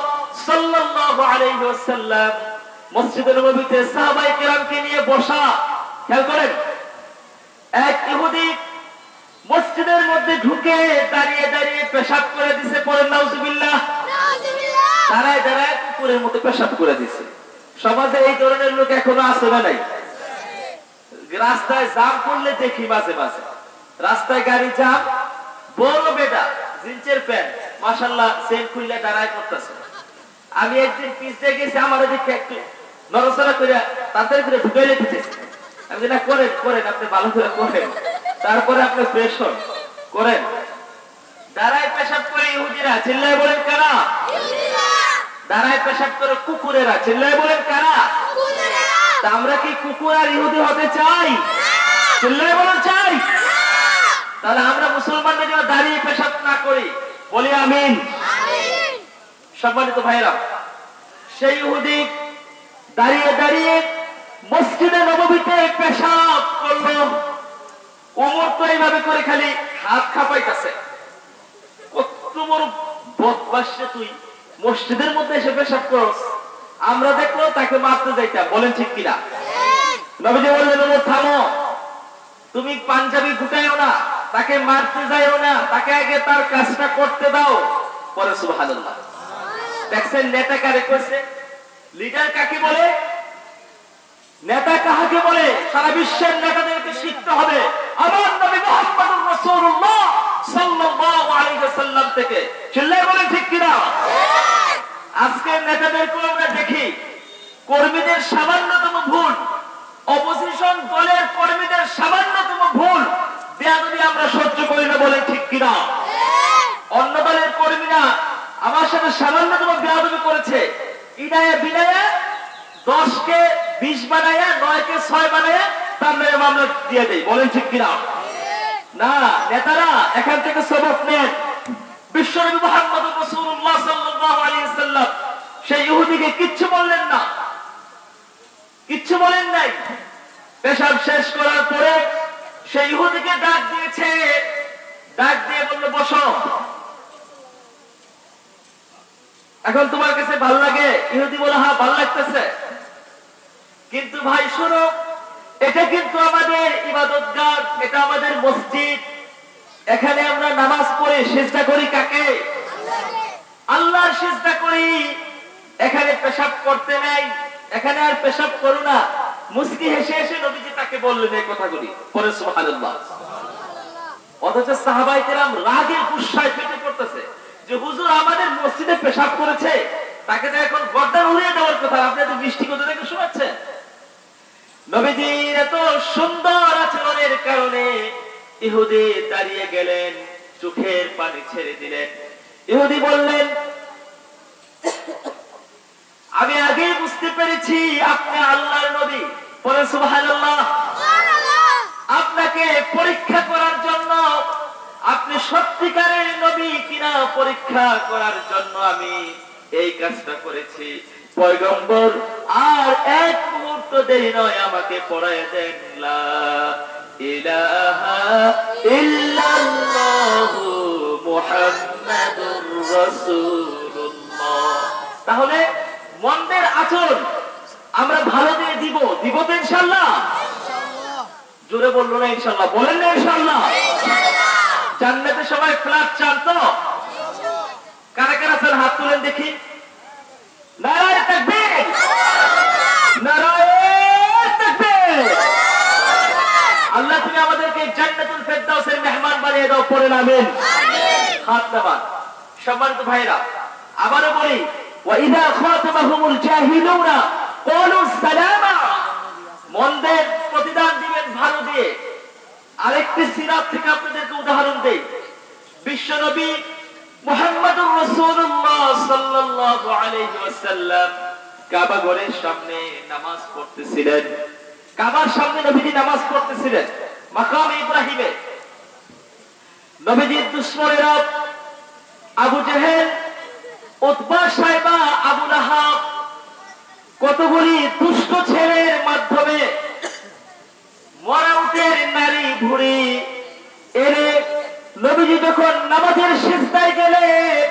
সাল্লাল্লাহু আলাইহি ওয়াসাল্লাম মসজিদে নববীতে সাহাবায়ে কেরামকে নিয়ে বসা। খেয়াল করেন, এক ইহুদি মসজিদের মধ্যে ঢুকে দাঁড়িয়ে দাঁড়িয়ে পেশাব করে দিছে। পরে নাউজুবিল্লাহ, দাঁড়ায় দাঁড়ায় কুকুরের মতো পেশাব করে দিছে। সমাজে এই ধরনের লোক এখনো আছে না নাই? রাস্তায় জাম করলে দেখি মাঝে মাঝে, রাস্তায় গাড়ি জাম, বড় বেটা জিন্সের প্যান্ট মাশাআল্লাহ সেন খুইলা দাঁড়ায় করতেছে। আমি একদিন পিছনে গেছি, আমার দিকে একটু নড়াচড়া করে তাড়াতাড়ি করে ঢুকাইলে দিতেছে। আমি না করেন করেন, আপনি ভালো করে করেন, তারপরে আপনি ফ্রেশ হন, করেন। দাঁড়ায় পেশাব করে ইহুদিরা, চিল্লায় বলেন কারা? দাঁড়ায় পেশাব করে কুকুরেরা, চিল্লায় বলেন কারা? তা আমরা কি কুকুর আর ইহুদি হতে চাই? চিল্লায় বলেন চাই? তাহলে আমরা মুসলমানরা যেন দাঁড়িয়ে পেশাব না করি, বলি আমিন। সম্মানিত ভাইরা, সেই ইহুদি দাঁড়িয়ে দাঁড়িয়ে মসজিদে নববীতে পেশাব করলো। ওমর তো এইভাবে করে খালি হাত খাপাইতেছে, কত বড় বদমাশ রে তুই, মসজিদের মধ্যে এসে পেশাব করস। আমরা দেখলো তাকে মারতে যাইতাম, বলেন ঠিক কিনা? নবীজি বললেন, ওমর থামো, তুমি পাঞ্জাবি গুটাইও না, তাকে মারতে যাইও না, তাকে আগে তার কাজটা করতে দাও, পরে সুবহানাল্লাহ। দেখছেন নেতা কারে কইছে? লিডার কাকে বলে? নেতা কাকে বলে? সারা বিশ্বের নেতাদেরকে শিখতে হবে আমার নবী মুহাম্মদুর রাসূলুল্লাহ সাল্লাল্লাহু আলাইহি ওয়াসাল্লাম থেকে। চিল্লায় বলেন ঠিক কিনা? আজকে নেতাদেরকে আমরা দেখি কর্মীদের সামান্যতম ভুল, অপোজিশন দলের কর্মীদের সামান্যতম ভুল বেয়াদবি আমরা সহ্য করি না, বলেন ঠিক কিনা? অন্য দলের কর্মীরা আমার সাথে সামান্যতম বেয়াদবি করেছে, ইনায়া বিনায়া 10 কে 20 বানায়া 9 কে 6 বানায়া তার নামে মামলা দিয়ে দেয়, বলেন ঠিক কিনা? না, নেতারা এখান থেকে সবক নেন। বিশ্বনবী মুহাম্মদুর রাসূলুল্লাহ সাল্লাল্লাহু আলাইহি ওয়াসাল্লাম সেই ইহুদিকে কিচ্ছু বললেন না, কিচ্ছু বলেন নাই। পেশাব শেষ করার পরে সেই ইহুদিকে ডাক দিয়েছে, ডাক দিয়ে বলল, বসো। এখন তোমার কাছে ভালো লাগে? ইহুদি বলে, হ্যাঁ ভালো লাগতেছে, কিন্তু ভাই শোনো, এটা কিন্তু আমাদের ইবাদতগাহ, এটা আমাদের মসজিদ, এখানে আমরা নামাজ পড়ে সিজদা করি কাকে? আল্লাহর সিজদা করি। এখানে পেশাব করতে নাই, এখানে আর পেশাব করো না। মুস্কি হেসে হেসে নবীজি তাকে বললেন এই কথাগুলি, পরে সুবহানাল্লাহ। অথচ সাহাবায়ে কেরাম রাগে গুসায় ফেটে পড়তেছে যে হুজুর আমাদের মসজিদে পেশাব করেছে, তাকে তো এখন গর্দান উড়িয়ে দেওয়ার কথা, আপনি তো মিষ্টি কথা থেকে শোনাচ্ছেন। নবীজির এত সুন্দর আচরণের কারণে ইহুদি দাঁড়িয়ে গেলেন, চোখের পানি ছেড়ে দিলেন। ইহুদি বললেন, আমি আগে বুঝতে পেরেছি আপনি আল্লাহর নবী, বলে সুবহানাল্লাহ। আপনাকে পরীক্ষা করার জন্য, আপনি সত্যিকারের নবী কিনা পরীক্ষা করার জন্য আমি এই কাজটা করেছি। পয়গম্বর আর এক মুহূর্ত দেরি নয়, আমাকে পড়ায় দেন লা ইলাহা ইল্লাল্লাহু মুহাম্মাদুর রাসূলুল্লাহ। তাহলে মন্দের আচরণ আমরা ভালো দিয়ে দিব, দিব তো ইনশাআল্লাহ? জোরে বললো না ইনশাআল্লাহ, বলেন না ইনশাআল্লাহ? জান্নাতে সবাই ফ্ল্যাট চান তো? কারা কারা চান হাত তুলেন দেখি। নারায়ে তাকবীর, নারায়ে তাকবীর। আল্লাহ তুমি আমাদেরকে জান্নাতুল ফেরদাউসের মেহমান বানিয়ে দাও, পড়েন আমিন। হাত নামান। সম্মানিত ভাইরা, আবারও বলি, ওয়াইদা খাতাবাহুমুল জাহিলুনা ক্বালু সালামা। মন্দের প্রতিদান দিবেন ভালো দিয়ে। আরেকটি সিরাত থেকে আপনাদেরকে উদাহরণ দেই। বিশ্বনবী মুহাম্মদুর রাসূলুল্লাহ সাল্লাল্লাহু আলাইহি ওয়াসাল্লাম কাবা ঘরের সামনে নামাজ পড়তেছিলেন। কাবার সামনে নবীজি নামাজ পড়তেছিলেন মাকাম ইব্রাহিমে। নবীজির দুশমনেরা আবু জেহেল, উতবা, সাইবা, আবু লাহাব কতগুলি দুষ্ট ছেলের মাধ্যমে মরা উটের নারী ভুঁড়ি এনে নবীজি যখন নামাজের সিজদায় গেলেন,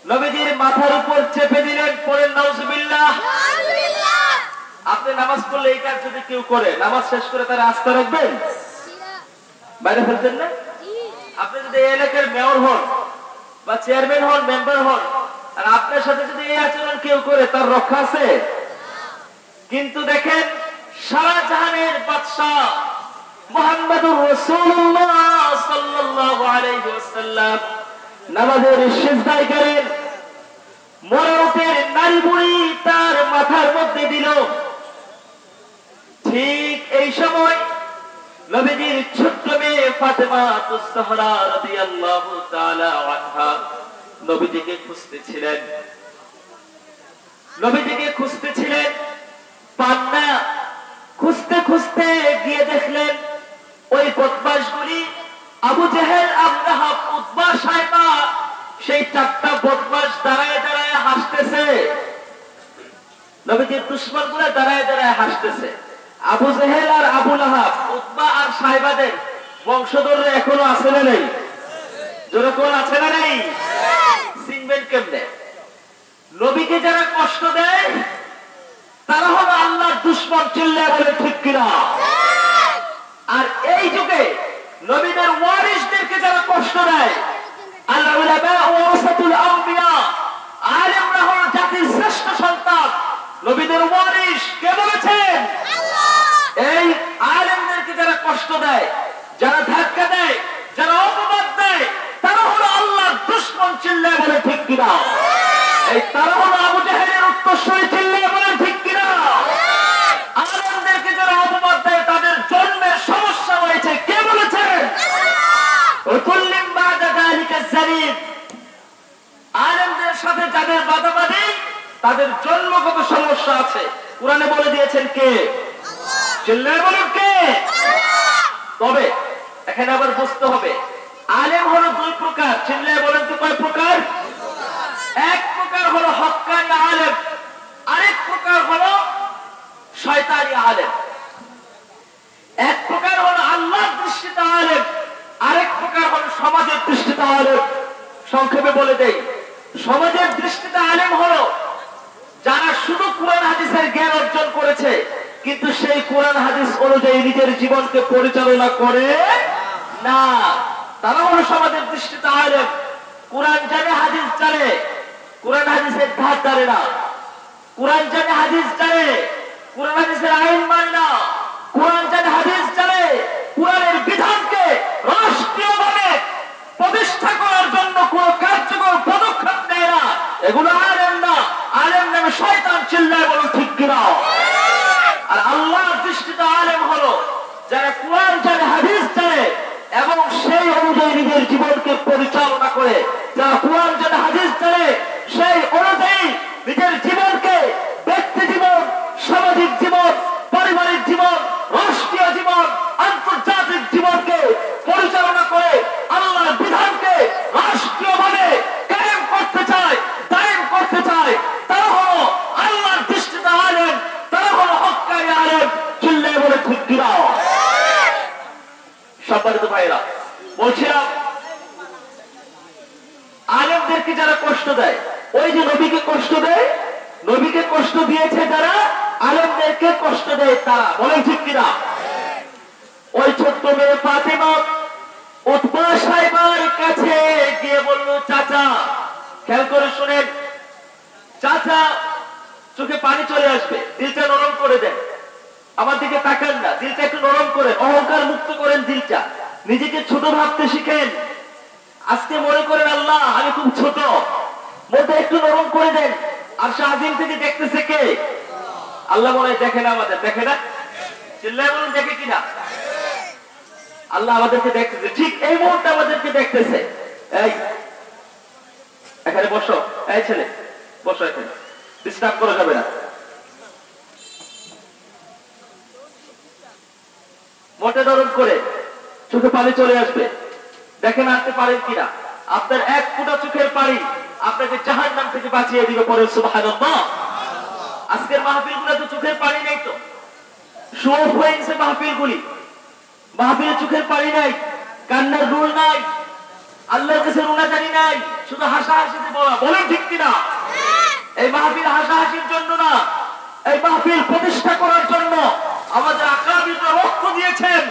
নবীজির মাথার উপর চেপে দিলেন। পড়েন নাউজুবিল্লাহ। আপনি নামাজ পড়লে এই কাজ যদি কেউ করে, নামাজ শেষ করে তারা আস্থা রাখবেন? বাইরে ফেলতেন না? আপনি যদি এই এলাকার মেয়র হন বা চেয়ারম্যান হন, মেম্বার হন, আর আপনার সাথে যদি এই আচরণ কেউ করে, তার রক্ষা আছে? কিন্তু দেখেন, সারা জাহানের বাদশা মুহাম্মদুর রাসূলুল্লাহ সাল্লাল্লাহু আলাইহি ওয়াসাল্লাম নামাজের সিজদায় গেলেন, মরা উটের নারী বুড়ি তার মাথার মধ্যে দিল। ঠিক এই সময় নবীজির ছোট্ট মেয়ে ফাতেমা তুজ-জোহরা রাদিয়াল্লাহু তাআলা আনহা নবীজিকে খুঁজতেছিলেন, পান না। খুঁজতে খুঁজতে গিয়ে দেখলেন ওই বদমাশগুলি আবু জেহেল, আবু লাহাব, উতবা, সাইবা, সেই চারটা বদমাশ দাঁড়ায় দাঁড়ায় হাসতেছে। নবীজির দুশমনগুলো দাঁড়ায় দাঁড়ায় হাসতেছে। আবু জেহেল আর আবু লাহাব, উতবা আর সাইবাদের বংশধররা এখনো আছে না নেই? যেরকম আছে না নেই? চিনবেন কেমনে? নবীকে যারা কষ্ট দেয় তারা হলো আল্লাহর দুশমন। চিল্লায় বলে ঠিক কিনা? আর এই যুগে নবীদের ওয়ারিসদেরকে যারা কষ্ট দেয়, আল উলামা ওয়ারাসাতুল আম্বিয়া, আলেমরা হলো জাতির শ্রেষ্ঠ সন্তান। নবীদের ওয়ারিস কে বলেছেন? আল্লাহ। এই আলেমদেরকে যারা কষ্ট দেয়, যারা ধাক্কা দেয়, যারা অপবাদ দেয়, তারা হলো আল্লাহর দুশমন। চিল্লায় বলে ঠিক কিনা? এই তারা হলো আবু জেহেলের উত্তরসূরি। চিল্লায় বলে ঠিক কিনা? আলেমদেরকে যারা অপবাদ দেয়, তাদের জন্মের সমস্যা হয়েছে। কে বলেছেন? উতুল্লিম বাদা যালিকা যালিম। আলেমদের সাথে যাদের বাদাবাদি, তাদের জন্মগত সমস্যা আছে। কুরআনে বলে দিয়েছেন কে? আল্লাহ। চিল্লায় বলেন কে? আল্লাহ। তবে এখানে আবার বুঝতে হবে, আলেম হলো দুই প্রকার। চিল্লায় বলেন তো কয় প্রকার? এক প্রকার হলো হক্কানি আলেম, আরেক প্রকার হলো শয়তানি আলেম। এক প্রকার হলো আল্লাহর দৃষ্টিতে আলেম, আরেক প্রকার হলো সমাজের দৃষ্টিতে আলেম। সংক্ষেপে বলে দেই, সমাজের দৃষ্টিতে আলেম হলো যারা শুধু কোরআন হাদিসের জ্ঞান অর্জন করেছে, কিন্তু সেই কোরআন হাদিস অনুযায়ী নিজের জীবনকে পরিচালনা করে না। তারা হলো সমাজের দৃষ্টিতে আলেম। কোরআন জানে, হাদিস জানে, কোরআন হাদিসের ধার ধারে না। কোরআন জানে, হাদিস জানে, কোরআন হাদিসের আইন মানে না। কোরআন জানে, হাদিস জানে, কোরআনের বিধানকে রাষ্ট্রীয়ভাবে প্রতিষ্ঠা করার জন্য কোন কার্যকর পদক্ষেপ নেয় না। এগুলো আলেম না, আলেম নামে শয়তান। চিল্লায় বলো ঠিক কিনা? আর আল্লাহর দৃষ্টিতে আলেম হলো যারা কোরআন জানে, হাদিস জানে এবং সেই অনুযায়ী নিজের জীবনকে পরিচালনা করে। যারা কোরআন জানে, হাদিস জানে, সেই অনুযায়ী নিজের জীবনকে, ব্যক্তি জীবন, সামাজিক জীবন, পারিবারিক জীবন, রাষ্ট্রীয় জীবন, আন্তর্জাতিক জীবনকে পরিচালনা করে আল্লাহর বিধানকে রাষ্ট্রীয়ভাবে কায়েম করতে চায়, দায়েম করতে চায়। তারা হলো আল্লাহর দৃষ্টিতে আলেম, তারা হলো হক্কানি আলেম। চিল্লায় বলে ঠিক কিনা? সম্মানিত ভাইরা, বলছিলাম আলেমদেরকে যারা কষ্ট দেয়, ওই যে নবীকে কষ্ট দেয়, নবীকে কষ্ট দিয়েছে যারা, আলেমদেরকে কষ্ট দেয় তারা। বলেন ঠিক কিনা? ওই ছোট্ট মেয়ে ফাতেমা উতবা সাইবার কাছে গিয়ে বলল, চাচা, খেয়াল করে শুনেন, চাচা চাচা চোখে পানি চলে আসবে, দিলটা নরম করে দেন, আমার দিকে তাকান না, দিলটা একটু নরম করেন, অহংকার মুক্ত করেন দিলটা, নিজেকে ছোট ভাবতে শিখেন। আজকে মনে করেন আল্লাহ আমি খুব ছোট, মনটা একটু নরম করে দেন। আর শাহজিম থেকে দেখতেছে কে? আল্লাহ বলে দেখে না, আমাদের দেখে না, চিল্লায় বলুন দেখে কিনা? আল্লাহ আমাদেরকে দেখতেছে, ঠিক এই মুহূর্তে আমাদেরকে দেখতেছে। এই এখানে বসো, এই ছেলে বসো, এখানে ডিস্টার্ব করা যাবে না। মোটে নরম করে, চোখে পানি চলে আসবে, দেখেন আনতে পারেন কিনা। আপনার এক ফোঁটা চোখের পানি আপনাকে জাহান্নাম থেকে বাঁচিয়ে দিবে, পরে সুবহানাল্লাহ। আজকের মাহফিলগুলো তো চোখের পানি নেই, তো শো অফ হয়ে গেছে মাহফিলগুলি। মাহফিলে চোখের পানি নাই, কান্নার রুল নাই, আল্লাহর কাছে রুনাজানি নাই, শুধু হাসাহাসিতে বলা। বলেন ঠিক কিনা? এই মাহফিল হাসাহাসির জন্য না, এই মাহফিল প্রতিষ্ঠা করার জন্য। আমাদের আকাবিররা রক্ত দিয়েছেন,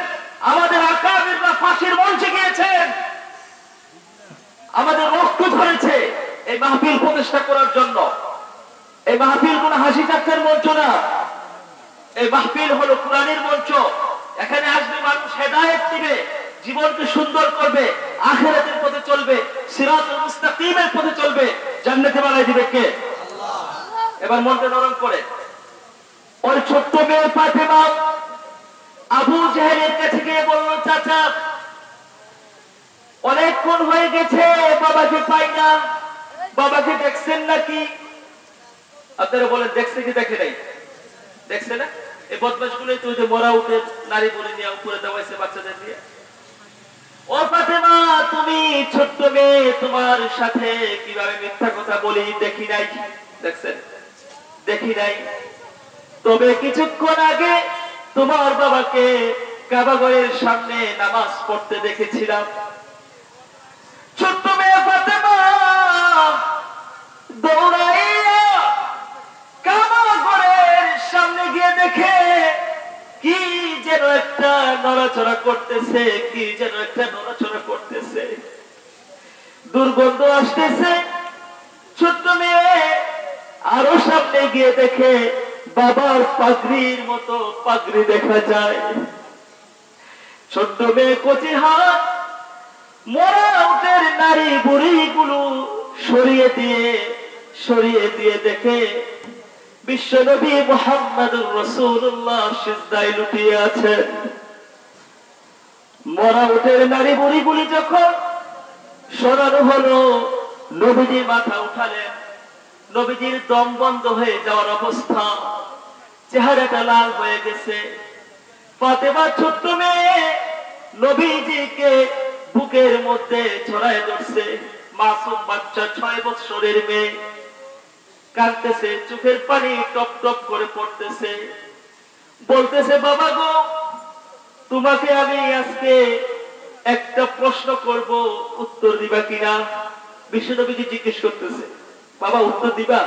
আমাদের আকাবিররা ফাঁসির মঞ্চে গিয়েছেন, আমাদের রক্ত ঝরেছে এই মাহফিল প্রতিষ্ঠা করার জন্য। এই মাহফিল কোন হাসি ঠাট্টার মঞ্চ না, এই মাহফিল হলো কোরআনের মঞ্চ। এখানে আসবে মানুষ হেদায়েত দিবে, জীবনকে সুন্দর করবে, আখিরাতের পথে চলবে, সিরাতুল মুস্তাকিমের পথে চলবে, জান্নাতে বানাই দিবে কে? আল্লাহ। এবার মনটা নরম করে। ওই ছোট্ট মেয়ে ফাতেমা আবু জাহেলের কাছে গিয়ে বলল, চাচা অনেকক্ষণ হয়ে গেছে, বাবাকে পাই না, বাবাকে দেখছেন নাকি? আপনারা বলেন দেখছে কি দেখে নাই? দেখছে না? এই বদমাশ গুলোই তো যে মরা উঠে নারী বলে নিয়ে উপরে দেওয়াইছে বাচ্চাদের দিয়ে। ও ফাতেমা, তুমি ছোট্ট মেয়ে, তোমার সাথে কিভাবে মিথ্যা কথা বলি দেখি নাই। দেখছেন? দেখি নাই। তবে কিছুক্ষণ আগে তোমার বাবাকে কাবাগরের সামনে নামাজ পড়তে দেখেছিলাম। ছোট্ট মেয়ে ফাতেমা দৌড়াইয়া কাবাগরের সামনে গিয়ে দেখে কি যেন একটা নড়াচড়া করতেছে, কি যেন একটা নড়াচড়া করতেছে, দুর্গন্ধ আসতেছে। ছোট্ট মেয়ে আরো সামনে গিয়ে দেখে বাবার পাগড়ির মতো পাগড়ি দেখা যায়। ছোট্ট মেয়ে কচি হাত মরা উটের নারী বুড়ি গুলো সরিয়ে দিয়ে দেখে বিশ্বনবী মুহাম্মদুর রাসূলুল্লাহ সিজদায় লুটিয়ে আছেন। মরা উটের নারী বুড়ি গুলি যখন সরানো হলো, নবীজি মাথা উঠালেন। নবীজির দম বন্ধ হয়ে যাওয়ার অবস্থা, চেহারাটা লাল হয়ে গেছে। ফাতেমা ছোট্ট মেয়ে নবীজিকে বুকের মধ্যে ছড়ায় ধরছে। মাসুম বাচ্চা, 6 বছরের মেয়ে, কাঁদতেছে, চোখের পানি টপ টপ করে পড়তেছে, বলতেছে, বাবা গো, তোমাকে আমি আজকে একটা প্রশ্ন করব, উত্তর দিবা কিনা? বিশ্বনবীজি জিজ্ঞেস করতেছে, বাবা উত্তর দিবা?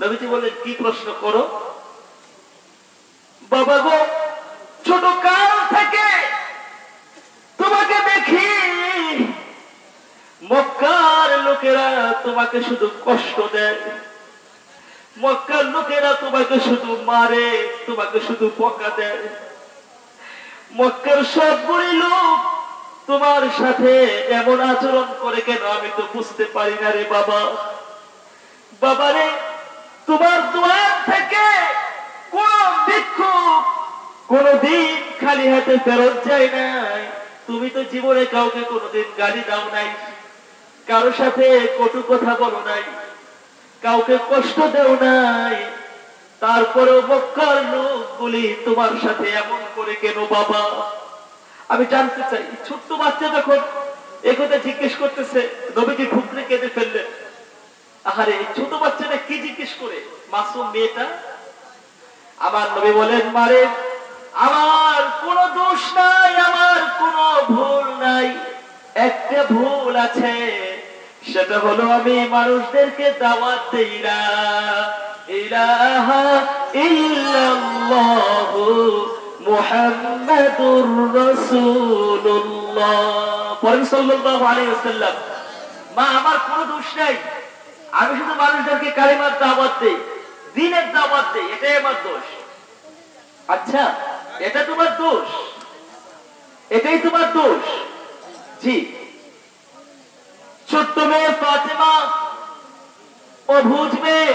নবীজি বলেন, কি প্রশ্ন করো? বাবা গো, ছোট কাল থেকে তোমাকে দেখি মক্কার লোকেরা তোমাকে শুধু কষ্ট দেয়, মক্কার লোকেরা তোমাকে শুধু মারে, তোমাকে শুধু বকা দেয়। মক্কার সবগুলি লোক তোমার সাথে এমন আচরণ করে কেন আমি তো বুঝতে পারি না রে বাবা। বাবারে, তোমার দুয়ার থেকে কোন ভিক্ষুক কোনদিন খালি হাতে ফেরত যায় নাই। তুমি তো জীবনে কাউকে কোনদিন গালি দাও নাই, কারো সাথে কটু কথা বলো নাই, কাউকে কষ্ট দেও নাই, তারপরেও মক্কার লোকগুলি তোমার সাথে এমন করে কেন বাবা? আমি জানতে চাই। ছোট্ট বাচ্চা যখন একথা জিজ্ঞেস করতেছে, নবীজি ঠুকরে কেঁদে ফেললেন। আহারে, ছোট বাচ্চাটা কি জিজ্ঞেস করে? মাসুম মেয়েটা। আমার নবী বলেন, মারে, আমার কোনো দোষ নাই, আমার কোনো ভুল নাই, একটা ভুল আছে, সেটা হলো আমি মানুষদেরকে দাওয়াত দেই না ইলাহা ইল্লাল্লাহু মুহাম্মাদুর রাসূলুল্লাহ, পড়েন সাল্লাল্লাহু আলাইহি ওয়াসাল্লাম। মা, আমার কোনো দোষ নাই, আমি শুধু মানুষদেরকে কালিমার দাওয়াত দেই, দ্বীনের দাওয়াত দেই, এটাই আমার দোষ। আচ্ছা, এটা তোমার দোষ, এটাই তোমার দোষ। জি, ছোট্ট মেয়ে ফাতেমা অবুঝ মেয়ে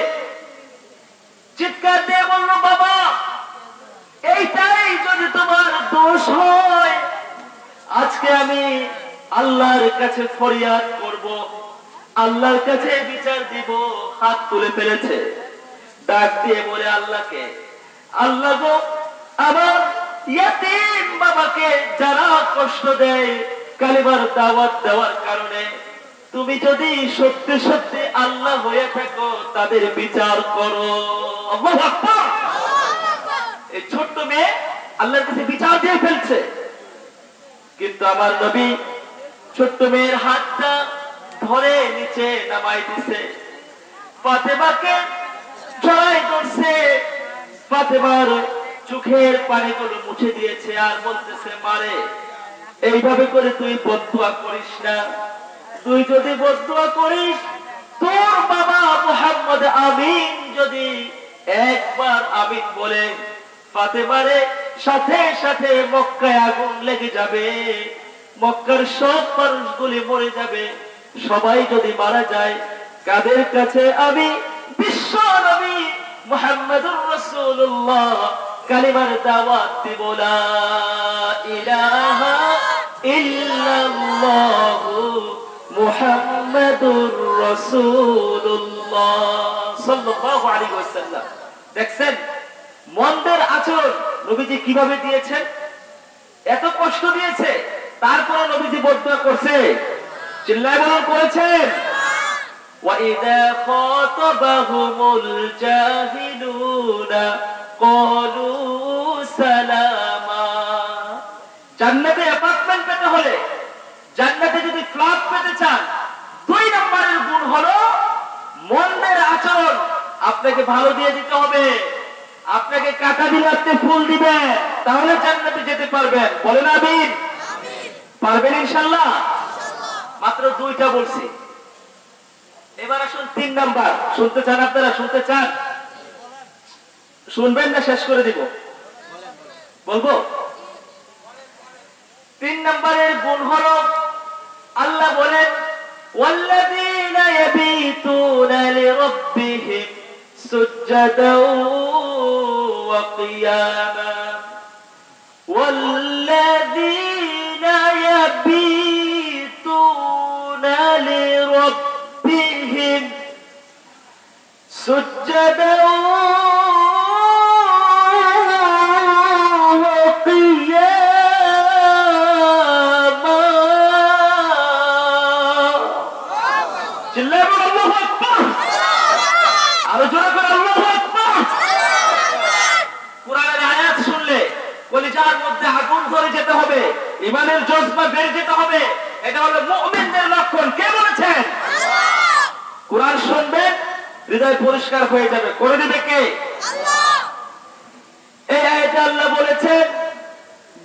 চিৎকার দিয়ে বলল, বাবা এইটাই যদি তোমার দোষ হয়, আজকে আমি আল্লাহর কাছে ফরিয়াদ করব, আল্লাহর কাছে বিচার দিব। হাত তুলে ফেলেছে, ডাক দিয়ে বলে আল্লাহকে, আল্লাহ গো, আমার ইয়াতীম বাবাকে যারা কষ্ট দেয় কালিমার দাওয়াত দেওয়ার কারণে, তুমি যদি সত্যি সত্যি আল্লাহ হয়ে থাকো তাদের বিচার করো। আল্লাহু আকবার। এই ছোট্ট মেয়ে আল্লাহর কাছে বিচার দিয়ে ফেলছে, কিন্তু আমার নবী ছোট্ট মেয়ের হাতটা ধরে নিচে নামাই দিছে, ফাতেমাকে জড়াই করছে, ফাতেমার চোখের পানিগুলো মুছে দিয়েছে, আর বলতেছে, মারে এইভাবে করে তুই বদদুয়া করিস না, তুই যদি বদদুয়া করিস, তোর বাবা মুহাম্মদ আমিন যদি একবার আমিন বলে, ফাতেমারে সাথে সাথে মক্কায় আগুন লেগে যাবে, মক্কার সব মানুষগুলি মরে যাবে। সবাই যদি মারা যায়, কাদের কাছে আমি বিশ্ব নবী মুহাম্মদুর রাসূলুল্লাহ কালিমার দাওয়াত দিব, লা ইলাহা ইল্লাল্লাহু মুহাম্মাদুর রাসূলুল্লাহ সাল্লাল্লাহু আলাইহি ওয়াসাল্লাম। দেখছেন মন্দের আচরণ নবীজি কিভাবে দিয়েছেন, এত কষ্ট দিয়েছে, তারপরে নবীজি বদদুয়া করছে, চিল্লায় বলুন করেছেন। وَإِذَا خَاطَبَهُمُ الْجَاهِلُونَ قَالُوا سَلَامًا। জান্নাতে অ্যাপার্টমেন্ট পেতে হলে, জান্নাতে যদি ফ্ল্যাট পেতে চান, 2 নম্বরের গুণ হলো মনের আচরণ আপনাকে ভালো দিয়ে দিতে হবে। আপনাকে কাটা দিলে আপনি ফুল দিবেন, তাহলে জান্নাতে যেতে পারবেন। বলেন আমিন। পারবেন ইনশাআল্লাহ। মাত্র 2টা বলছি, এবার আসুন 3 নাম্বার। শুনতে চান আপনারা? শুনতে চান? শুনবেন না শেষ করে দিব? বলবো। 3 নম্বরের গুণ হলো, আল্লাহ বলেন, ওয়াল্লাযীনা ইয়াবিতুনা লিরাব্বিহিম সুজদাও ওয়া কিয়ামা, ওয়াল্লাযীনা ইয়াবিতুনা লিরাব্বিহিম সুজদাও ওয়া কিয়ামা। চিল্লায় বলুন আল্লাহু আকবার। আরো জোরে করে আল্লাহু আকবার। কুরআনের আয়াত শুনলে কলিজার মধ্যে আগুন ধরে যেতে হবে, ঈমানের জজবা বেড়ে যেতে হবে। এটা হলো মুমিনদের লক্ষণ। কে বলেছেন? আল্লাহ। কুরআন শুনবেন, হৃদয় পরিষ্কার হয়ে যাবে। করে দিবে কে? আল্লাহ। এই আয়াতে আল্লাহ বলেছেন,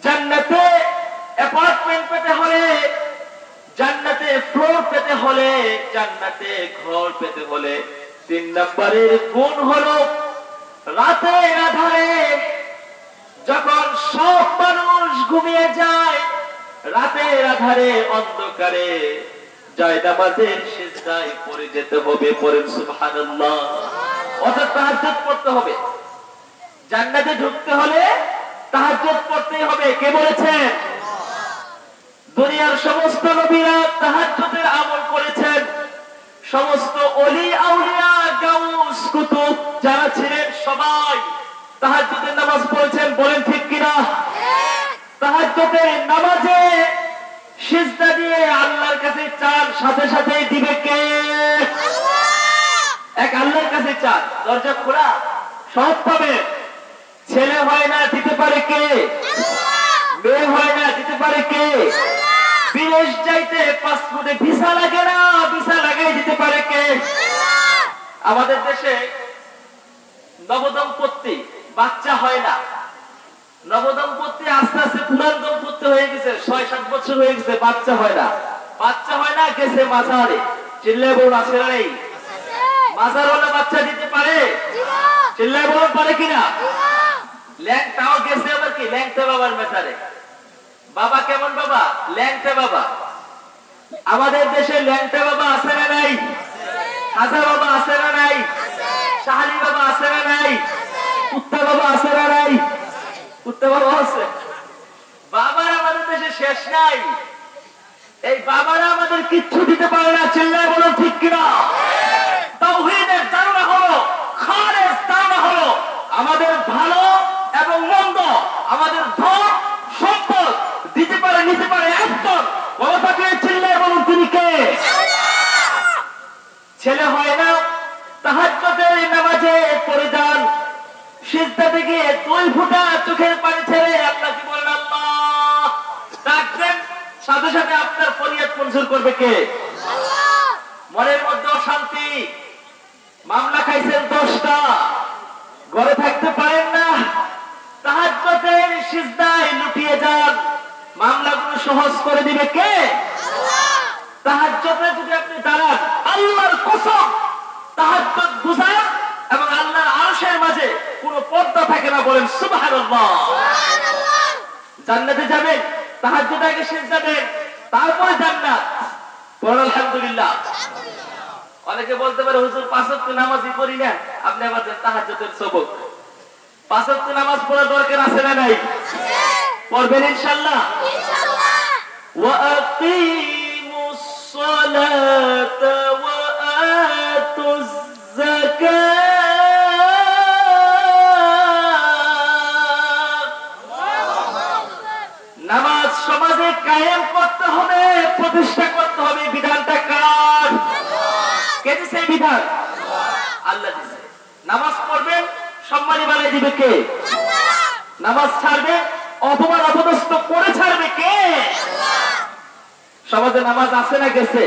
জান্নাতে অ্যাপার্টমেন্ট পেতে হলে, জান্নাতে ফ্লোর পেতে হলে, জান্নাতে ঘর পেতে হলে 3 নম্বরের গুণ হলো, রাতের আধারে যখন সব মানুষ ঘুমিয়ে যায়, রাতের আধারে অন্ধকারে জায়নামাজের সিজদায় পড়ে যেতে হবে। পড়েন সুবহানাল্লাহ। অর্থাৎ তাহাজ্জুদ পড়তে হবে। জান্নাতে ঢুকতে হলে তাহাজ্জুদ পড়তেই হবে। কে বলেছেন? দুনিয়ার সমস্ত নবীরা তাহাজ্জুদের আমল করেছেন। সমস্ত ওলি আউলিয়া গাউস কুতুব যারা ছিলেন সবাই তাহাজ্জুদের নামাজ পড়েছেন। বলেন ঠিক কিনা? তাহাজ্জুদের নামাজে সিজদা দিয়ে আল্লাহর কাছে চান, সাথে সাথে দিবে কে? আল্লাহ। এক আল্লাহর কাছে চান, দরজা খোলা, সব পাবে। ছেলে হয় না, দিতে পারে কে? আল্লাহ। মেয়ে হয় না, দিতে পারে কে? আল্লাহ। বিদেশ যাইতে পাসপোর্টে ভিসা লাগে না, ভিসা লাগাই দিতে পারে কে? আল্লাহ। আমাদের দেশে নবদম্পতি বাচ্চা হয় না, নবদম্পতি আস্তে আস্তে পুরান দম্পতি হয়ে গেছে, 6-7 বছর হয়ে গেছে, বাচ্চা হয় না। বাচ্চা হয় না, গেছে মাঝারে। চিল্লায় বলুন আছে না নেই? মাজারওয়ালা বাচ্চা দিতে পারে? চিল্লায় বলুন পারে কিনা? ল্যাংটাও গেছে আবার কি ল্যাংটা বাবার মেসারে। বাবা কেমন বাবা? ল্যাংটা বাবা। আমাদের দেশে ল্যাংটা বাবা আছে না নাই? খাজা বাবা আছে না নাই? শাহালি বাবা আছে না নাই? কুত্তা বাবা আছে না নাই? কুত্তা বাবা আছে। বাবার আমাদের দেশে শেষ নাই। এই বাবারা আমাদের কিচ্ছু দিতে পারে না। চিল্লায় বলুন ঠিক কিনা? তাওহীদের ধারণা হলো, খালেস ধারণা হলো আমাদের ভালো এবং মন্দ, আমাদের ধন সম্পদ দিতে পারে নিতে পারে একজন। বাবা তাকে চিল্লায় বলুন তিনি কে? ছেলে হয় না, তাহাজ্জুদের নামাজে পড়ে যান, সিজদা থেকে 2 ফোঁটা চোখের পানি ছেড়ে আল্লাহ কি বলেন? আল্লাহ ডাকবেন, সাথে সাথে আপনার ফরিয়াদ মঞ্জুর করবে কে? আল্লাহ। মনের মধ্যে অশান্তি, মামলা খাইছেন 10টা, ঘরে থাকতে পারেন না, তাহাজ্জুদের সিজদায় লুটিয়ে যান, মামলাগুলো সহজ করে দিবে কে? আল্লাহ। তাহাজ্জুদে যদি আপনি দাঁড়ান, আল্লাহর কসম তাহাজ্জুদ বুঝান এবং আল্লাহর আরশের মাঝে কোনো পর্দা থাকে না। বলেন সুবহানাল্লাহ। সুবহানাল্লাহ। জান্নাতে যাবেন, তাহাজ্জুদে আগে সিজদা দেন, তারপরে জান্নাত। বলেন আলহামদুলিল্লাহ। অনেকে বলতে পারে হুজুর 5 ওয়াক্ত নামাজই পড়ি না, আপনি আবার তাহাজ্জুদের সবক। 5 ওয়াক্ত নামাজ পড়ার দরকার আছে না নাই? আছে। পড়বেন ইনশাআল্লাহ। ইনশাআল্লাহ। ওয়া আকিমুস সালাতা ওয়া আতুজ যাকাত। নামাজ সমাজে কায়েম করতে হবে, প্রতিষ্ঠা করতে হবে। বিধানটা কার? কে দিয়েছে বিধান? আল্লাহ দিয়েছে। নামাজ পড়বেন, সম্মানী বানিয়ে দিবে কে? আল্লাহ। নামাজ ছাড়বে, অপমান অপদস্থ করে ছাড়বে কে? আল্লাহ। সমাজে নামাজ আছে না গেছে?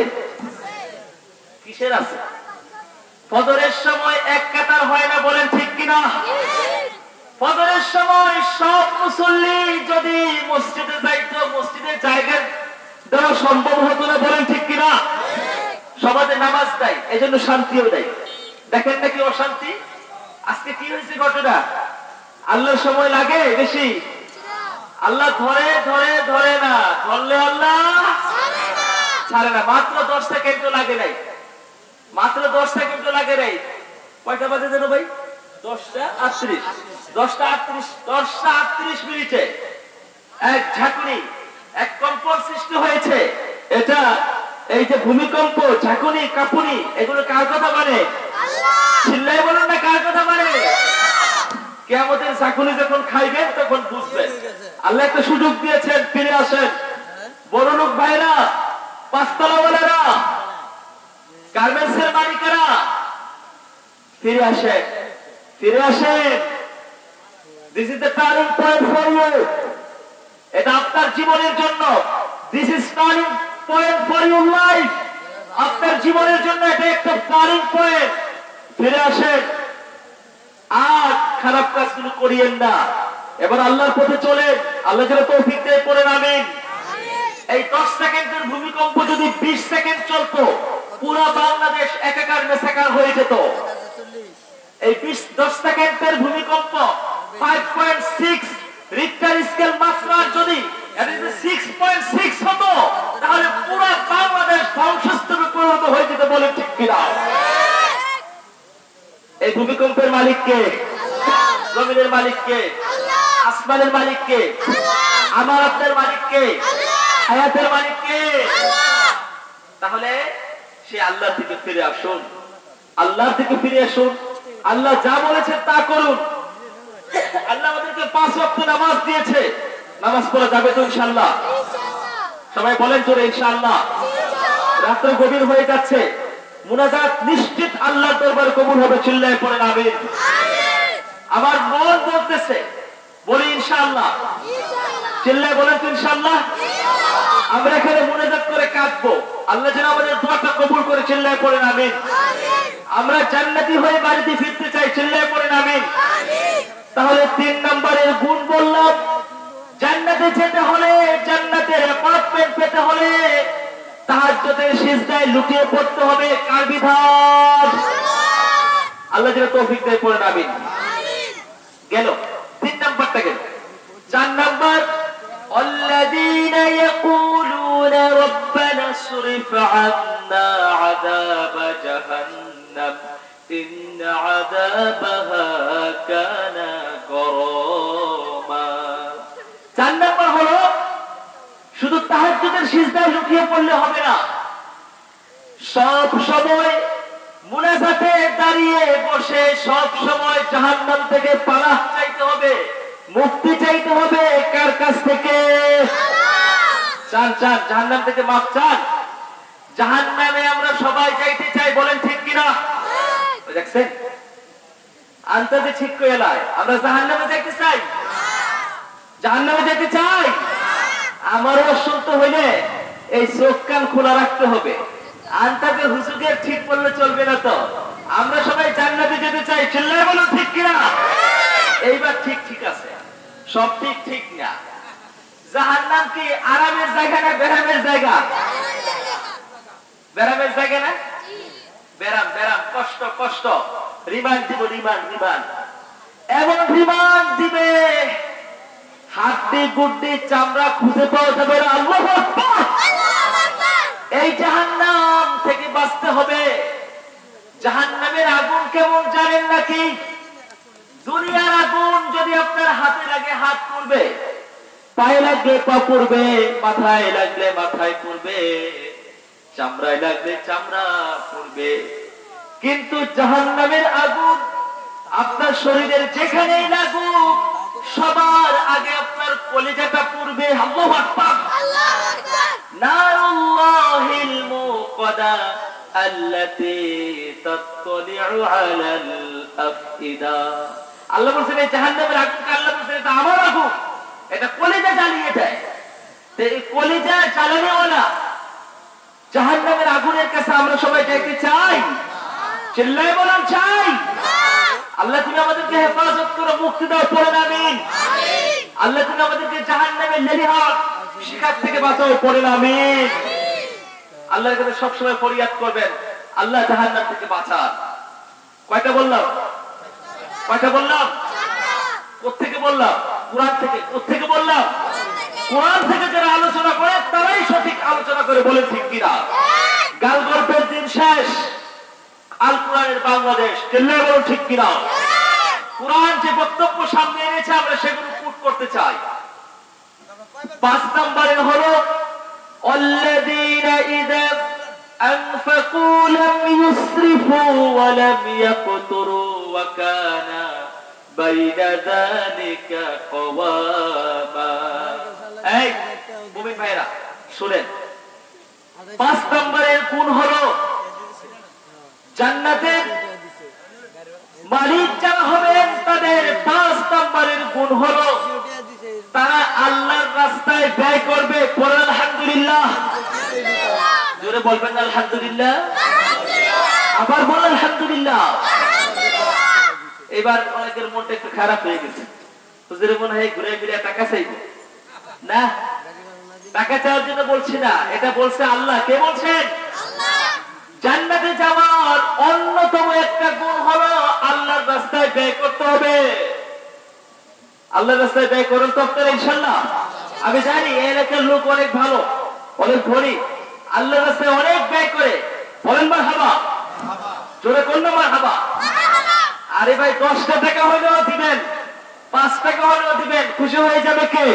কিসের আছে? ফজরের সময় এক কাতার হয় না, বলেন ঠিক কিনা? ফজরের সময় সব মুসল্লি যদি মসজিদে যাইতো, মসজিদের জায়গা দেওয়া সম্ভব হতো না, বলেন ঠিক কিনা? সমাজে নামাজ দেয়, এই জন্য শান্তিও দেয়। দেখেন নাকি অশান্তি? আজকে কি হয়েছে ঘটনা? আল্লাহর সময় লাগে বেশি, আল্লাহ ধরে ধরে ধরে না, ধরলে আল্লাহ ছাড়ে না। মাত্র 10 সেকেন্ড লাগে নাই, মাত্র 10 সেকেন্ড লাগে নাই। কয়টা বাজে যেন ভাই? 10টা 38। 10টা 38 মিনিটে এক ঝাঁকুনি, এক কম্পন সৃষ্টি হয়েছে। এটা এই যে ভূমিকম্প, ঝাঁকুনি, কাঁপুনি, এগুলো কার কথা মানে? আল্লাহ। চিল্লায় বলুন না কার কথা মানে? কিয়ামতের ঝাঁকুনি যখন খাইবেন তখন বুঝবেন। আল্লাহ একটা সুযোগ দিয়েছেন, ফিরে আসেন। বড় লোক ভাইরা, 5 তলাওয়ালারা, গার্মেন্টসের মালিকেরা, ফিরে আসেন, ফিরে আসেন। This is the turning point for you. এটা আপনার জীবনের জন্য। This is turning point for your life. আপনার জীবনের জন্য এটা একটা টার্নিং পয়েন্ট। ফিরে আসেন, আর খারাপ কাজগুলো করিয়েন না। এবার আল্লাহর পথে চলেন। আল্লাহ যেন তৌফিক দেয়, পড়েন আমিন। এই 10 সেকেন্ডের ভূমিকম্প যদি 20 সেকেন্ড চলতো, পুরো বাংলাদেশ একাকার মেসাকার হয়ে যেত। এই 10 সেকেন্ডের ভূমিকম্প 5.6 রিক্টার স্কেল মাত্রার যদি 6.6 হতো, তাহলে পুরো বাংলাদেশ ধ্বংসস্তূপে পরিণত হয়ে যেত, বলে ঠিক কিনা? এই ভূমিকম্পের মালিক কে? আল্লাহ। জমিনের মালিক কে? আল্লাহ। আসমানের মালিক কে? আল্লাহ। আমার আপনার মালিক কে? আল্লাহ। হায়াতের মালিক কে? আল্লাহ। তাহলে সে আল্লাহ থেকে ফিরে আসুন, আল্লাহ থেকে ফিরে আসুন। আল্লাহ যা বলেছে তা করুন। আল্লাহ আমাদেরকে 5 ওয়াক্ত নামাজ দিয়েছে, নামাজ পড়া যাবে তো ইনশাআল্লাহ? ইনশাআল্লাহ। সবাই বলেন জোরে ইনশাআল্লাহ। ইনশাআল্লাহ। রাত্র গভীর হয়ে যাচ্ছে, মুনাজাত নিশ্চিত আল্লাহর দরবারে কবুল হবে। চিল্লায় পড়েন আমিন। আমিন। আমার মন বলতেছে, বলি ইনশাআল্লাহ। ইনশাআল্লাহ। চিল্লায় বলেন তো ইনশাআল্লাহ। ইনশাআল্লাহ। আমরা এখানে মুনাজাত করে কাঁদবো, আল্লাহ যেন আমাদের দোয়াটা কবুল করে। চিল্লায় পড়েন আমিন। আমিন। আমরা জান্নাতি হয়ে বাড়িতে ফিরতে চাই। চিল্লায় পড়েন আমিন। আমিন। তাহলে 3 নম্বরের গুণ বললাম। জান্নাতে যেতে হলে, জান্নাতের অ্যাপার্টমেন্ট পেতে হলে তাহাজ্জুদের সিজদায় লুটিয়ে পড়তে হবে। কার বিধান? আল্লাহ যেন তৌফিক দেয়, পড়েন আমিন। গেল 3 নাম্বারটা গেল। 4 নাম্বার الذين يقولون ربنا اصرف عنا عذاب جهنم إن عذابها كان غراما। 4 নাম্বার হলো শুধু তাহাজ্জুদের সিজদায় লুকিয়ে পড়লে হবে না, সব সময় মুনাজাতে দাঁড়িয়ে বসে সব সময় জাহান্নাম থেকে পানাহ চাইতে হবে, মুক্তি চাইতে হবে। কার কাছ থেকে? চান জাহান্নাম থেকে মাফ চান। জাহান্নামে আমরা সবাই যাইতে চাই, বলেন ঠিক কিনা? দেখছেন আন্তাজে ঠিক করে এলায় আমরা জাহান্নামে যাইতে চাই, জাহান্নামে যেতে চাই। আমারও শুনতে হইলে এই চোখ কান খোলা রাখতে হবে। আন্তাজে হুজুরের ঠিক বললে চলবে না তো। আমরা সবাই জান্নাতে যেতে চাই, চিল্লায় বলুন ঠিক কিনা? এইবার ঠিক আছে, সব ঠিক না। জাহান্নাম কি আরামের জায়গা না বেরামের জায়গা? বেরামের জায়গা না? বেরাম কষ্ট। রিমান্ড দিব, রিমান্ড এমন রিমান্ড দিবে হাড্ডি গুড্ডি চামড়া খুঁজে পাওয়া যাবে না। আল্লাহু আকবার। এই জাহান্নাম থেকে বাঁচতে হবে। জাহান্নামের আগুন কেমন জানেন নাকি? দুনিয়ার আগুন যদি আপনার হাতে লাগে হাত পুড়বে, পায়ে লাগলে পা পুড়বে, মাথায় লাগলে মাথায় পুড়বে, চামড়ায় লাগলে চামড়া পুড়বে। কিন্তু জাহান্নামের আগুন আপনার শরীরের যেখানেই লাগুক সবার আগে আপনার কলিজাটা পুড়বে। আল্লাহু আকবার। নারুল্লাহিল মুকাদা আল্লাতী তাত্তালিউ আলাল আফইদা। আল্লাহ বলেন এই জাহান্নামের আগুন, আল্লাহ বলেন এটা আমার আগুন, এটা কলিজা জ্বালিয়ে দেয়। তো এই কলিজা জ্বালানোওয়ালা জাহান্নামের আগুনের কাছে আমরা সবাই যাইতে চাই, চিল্লায় বলুন চাই। আল্লাহ তুমি আমাদেরকে হেফাজত করো, মুক্তি দাও, পড়েন আমিন। আল্লাহ তুমি আমাদেরকে জাহান্নামের লেলিহান শিকার থেকে বাঁচাও, পড়েন আমিন। আল্লাহর কাছে সব সময় ফরিয়াদ করবেন, আল্লাহ জাহান্নাম থেকে বাঁচান। কয়টা বললাম? কোত্থেকে বললাম? কোরআন থেকে। কোত্থেকে বললাম? কোরআন থেকে যারা আলোচনা করে তারাই সঠিক আলোচনা করে, বলেন ঠিক কিনা? গাল গল্পের দিন শেষ, আল কোরআনের বাংলাদেশ, চিল্লায় বলুন ঠিক কিনা? কোরআন যে বক্তব্য সামনে এনেছে আমরা সেগুলো পুট করতে চাই। 5 নম্বরে হলো الذين إذا أنفقوا لم يسرفوا ولم يقتروا وكان بين ذلك قواما। এই মুমিন ভাইরা শুনেন, 5 নম্বরের গুণ হলো জান্নাতের মালিক যারা হবেন তাদের 5 নম্বরের গুণ হলো তারা আল্লাহর রাস্তায় ব্যয় করবে। পড়েন আলহামদুলিল্লাহ। জোরে বলবেন আলহামদুলিল্লাহ। আবার বলেন আলহামদুলিল্লাহ। এবার অনেকের মনটা একটু খারাপ হয়ে গেছে, হুজুরের মনে হয় ঘুরে ফিরে টাকা চাইবে না। টাকা চাওয়ার জন্য বলছি না, এটা বলছে আল্লাহ। কে বলছেন? জান্নাতে যাওয়ার অন্যতম একটা গুণ হলো আল্লাহর রাস্তায় ব্যয় করতে হবে। আল্লাহর রাস্তায় ব্যয় করেন তো আপনারা ইনশাআল্লাহ? আমি জানি এই এলাকার লোক অনেক ভালো, অনেক ধনী, আল্লাহর রাস্তায় অনেক ব্যয় করে। বলেন মারহাবা, জোরে কোন মারহাবা। আরে ভাই 10 টাকা হলেও দিবেন, 5 টাকা হলেও দিবেন, খুশি হয়ে যাবে কে?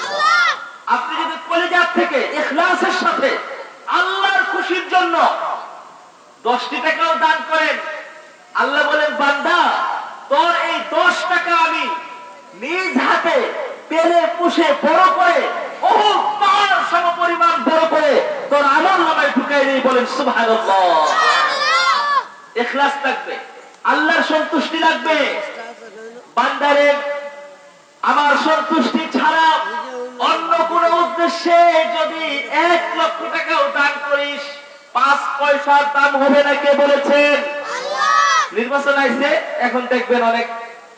আল্লাহ। আপনি যদি কলিজার থেকে ইখলাসের সাথে আল্লাহর খুশির জন্য 10 টাকাও দান করেন, আল্লাহ বলেন বান্দা তোর এই 10 টাকা আমি নিজ হাতে পেলে পুষে বড় করে বহুত পাহাড় সমপরিমাণ বড় করে তোর আমলনামায় ঢুকাই দেই। বলেন সুবহানাল্লাহ। ইখলাস থাকবে, আল্লাহর সন্তুষ্টি লাগবে। বান্দারে আমার সন্তুষ্টি ছাড়া অন্য কোন উদ্দেশ্যে যদি 1 লক্ষ টাকাও দান করিস 5 পয়সার দাম হবে না। কে বলেছেন? আল্লাহ। নির্বাচন আইছে, এখন দেখবেন অনেক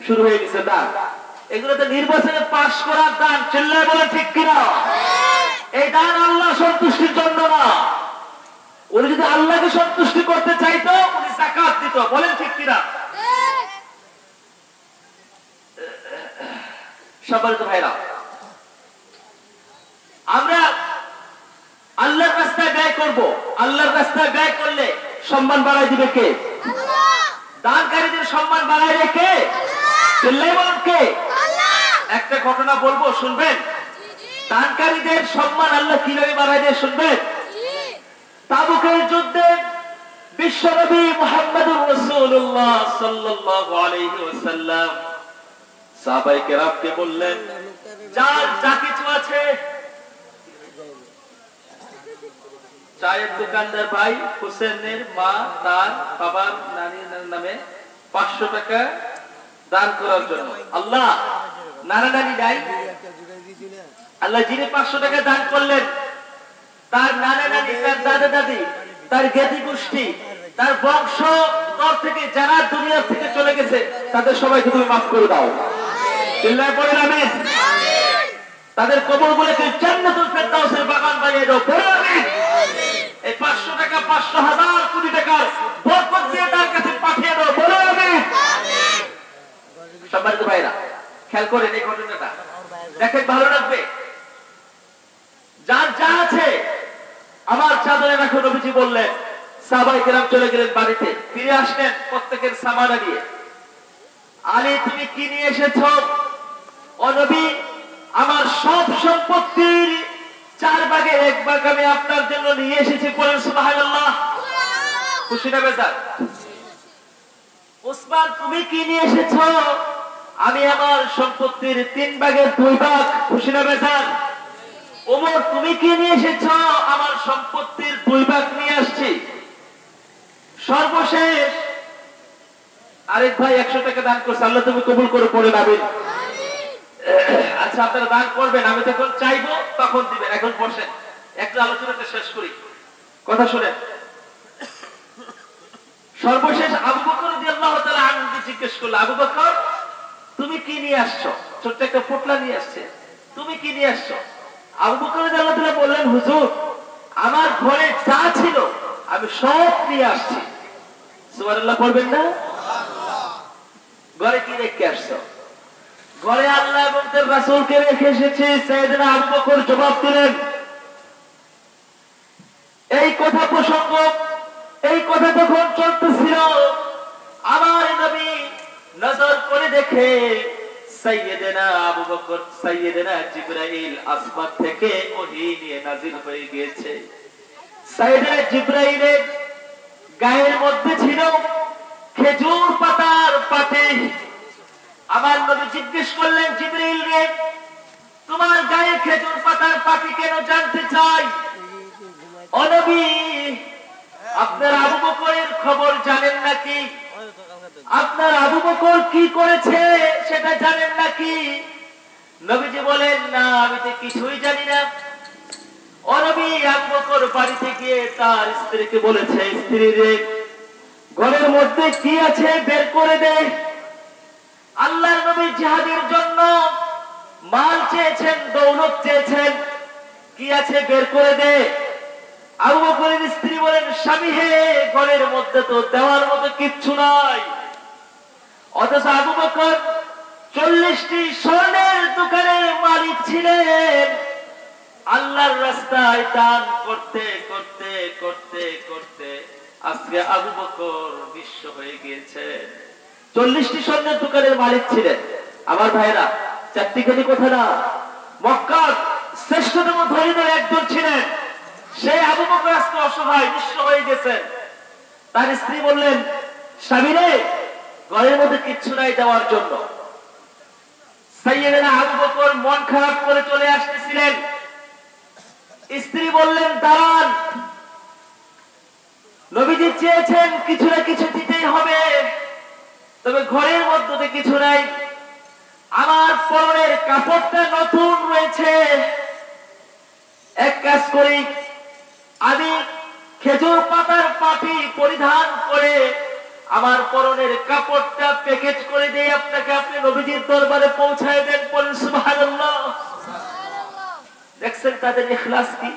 শুরু হয়ে গেছে দান। এগুলো তো নির্বাচনে পাস করার দান, চিল্লায় বলে ঠিক কিনা? এই দান আল্লাহ সন্তুষ্টির জন্য না। উনি যদি আল্লাহকে সন্তুষ্টি করতে চাইতো উনি যাকাত দিত, বলেন ঠিক কিনা? সম্মানিত ভাইরা, আমরা আল্লাহর রাস্তায় ব্যয় করব। আল্লাহর রাস্তায় ব্যয় করলে সম্মান বাড়ায় দিবে কে? আল্লাহ। দানকারীদের সম্মান বাড়ায় দেয় কে? আল্লাহ। বলেন কে? আল্লাহ। একটা ঘটনা বলবো, শুনবেন? দানকারীদের সম্মান আল্লাহ কিভাবে বাড়ায় দেয় শুনবেন? তাবুকের যুদ্ধে বিশ্বনবী মুহাম্মদুর রাসূলুল্লাহ সাল্লাল্লাহু আলাইহি ওয়াসাল্লাম সাহাবায়ে কেরামকে বললেন, যার যা কিছু আছে, চায়ের দোকানদার ভাই হোসেনের মা তার বাবার নানির নামে 500 টাকা দান করার জন্য। আল্লাহ নানা নানি নাই, আল্লাহ যিনি 500 টাকা দান করলেন, তার নানা নানি, তার দাদা দাদি, তার জ্ঞাতি গোষ্ঠী, তার বংশ থেকে যারা দুনিয়া থেকে চলে গেছে, তাদের সবাইকে তুমি মাফ করে দাও। চিল্লায় পড়েন আমিন। তাদের কবরগুলোকে জান্নাতুল ফেরদাউসের বাগান বানিয়ে দাও। পড়েন আমিন। এই 500 টাকা 500,000 কোটি টাকার বরকত দিয়ে তার কাছে পাঠিয়ে দাও। পড়েন আমিন। সম্মানিত ভাইরা, খেয়াল করেন এই ঘটনাটা, দেখেন ভালো লাগবে। যার যা আছে আমার চাদরে রাখো, নবীজি বললেন। সাহাবায়ে কেরাম চলে গেলেন বাড়িতে, ফিরে আসলেন প্রত্যেকের সামানা নিয়ে। আলী তুমি কি নিয়ে এসেছো? ও নবী, আমার সব সম্পত্তির 4 ভাগের 1 ভাগ আমি আপনার জন্য নিয়ে এসেছি। বলেন সুবহানাল্লাহ। খুশি না বেজার? ওসমান তুমি কি নিয়ে এসেছো? আমি আমার সম্পত্তির 3 ভাগের 2 ভাগ। খুশি না বেজার? ওমর তুমি কি নিয়ে এসেছো? আমার সম্পত্তির 2 ভাগ নিয়ে আসছি। সর্বশেষ আরেক ভাই 100 টাকা দান করছে, আল্লাহ তুমি কবুল করে পড়েন আমিন। আচ্ছা আপনারা দান করবেন, আমি যখন চাইবো তখন দিবেন। এখন বসেন, একটা আলোচনাটা শেষ করি, কথা শুনেন। সর্বশেষ আবু বকর রাদিয়াল্লাহু তাআলা আনহুকে জিজ্ঞেস করলো, আবু বকর তুমি কি নিয়ে আসছো? ছোট্ট একটা পোটলা নিয়ে আসছে, তুমি কি নিয়ে আসছো? আবু বকর রাদিয়াল্লাহু তাআলা বললেন, হুজুর আমার ঘরে যা ছিল আমি সব নিয়ে আসছি। সুবহানাল্লাহ পড়বেন না? ঘরে কি রেখে আসছো? ঘরে আল্লাহ এবং তার রাসূলকে রেখে এসেছি। সাইয়েদনা আবু বকর জবাব দিলেন, এই কথা প্রসঙ্গ, এই কথা তখন চলতেছিল, আমার নবী নজর করে দেখে সাইয়েদনা আবু বকর, সাইয়েদনা জিবরাইল আসমান থেকে ওহী নিয়ে নাযিল হয়ে গিয়েছে। সাইয়েদনা জিবরাইলের গায়ের মধ্যে ছিল খেজুর পাতার পাটি। আমার নবী জিজ্ঞেস করলেন, জিবরাইল রে তোমার গায়ে খেজুর পাতার পাটি কেন জানতে চাই? ও নবী আপনার আবু বকরের খবর জানেন নাকি? আপনার আবু বকর কি করেছে সেটা জানেন নাকি? নবীজি বলেন, না আমি তো কিছুই জানি না। ও নবী আবু বকর বাড়িতে গিয়ে তার স্ত্রীকে বলেছে, স্ত্রী রে ঘরের মধ্যে কি আছে বের করে দে। আল্লাহর নবী জিহাদের জন্য মাল চেয়েছেন, দৌলত চেয়েছেন, কি আছে বের করে দে। আবু বকরের স্ত্রী বলেন, স্বামী হে ঘরের মধ্যে তো দেওয়ার মতো কিচ্ছু নাই। অথচ আবু বকর 40টি স্বর্ণের দোকানের মালিক ছিলেন। আল্লাহর রাস্তায় দান করতে করতে করতে করতে আজকে আবু বকর নিঃস্ব হয়ে গিয়েছে। 40টি স্বর্ণের দোকানের মালিক ছিলেন। আমার ভাইরা, চারটিখানি কথা না, মক্কার শ্রেষ্ঠতম ধনীদের একজন ছিলেন। সেই আবু বকর আজকে অসহায়, নিঃস্ব হয়ে গেছেন। তার স্ত্রী বললেন, স্বামী রে ঘরের মধ্যে কিচ্ছু নাই দেওয়ার জন্য। সাইয়েদনা আবু বকর মন খারাপ করে চলে আসতেছিলেন। স্ত্রী বললেন, দাঁড়ান, নবীজি চেয়েছেন কিছু না কিছু দিতেই হবে, তবে ঘরের মধ্যে কিছু নাই। আমার পরনের কাপড়টা নতুন রয়েছে, এক কাজ করি, আমি খেজুর পাতার পাটি পরিধান করে আমার পরনের কাপড়টা প্যাকেজ করে দিয়ে আপনাকে আপনি নবীজির দরবারে পৌঁছায় দেন। বলেন সুবহানাল্লাহ। দেখছেন তাদের ইখলাস কি?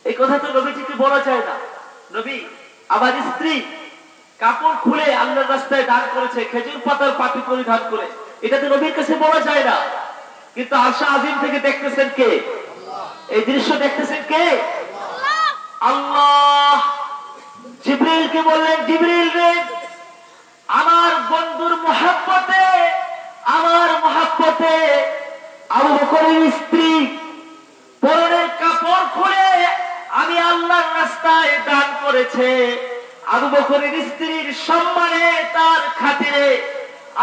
এই কথা তো নবীজিকে বলা যায় না। নবী আমার স্ত্রী কাপড় খুলে আল্লাহর রাস্তায় দান করেছে খেজুর পাতার পাটি পরিধান করে, এটা তো নবীর কাছে বলা যায় না। কিন্তু আরশ আজিম থেকে দেখতেছেন কে? এই দৃশ্য দেখতেছেন কে? আল্লাহ। জিবরিলকে বললেন, জিবরিল রে, আমার বন্ধুর মহব্বতে আবু বকরের স্ত্রী পরনের কাপড় খুলে আমি আল্লাহর রাস্তায় দান করেছে। আবু বকরের স্ত্রীর সম্মানে, তার খাতিরে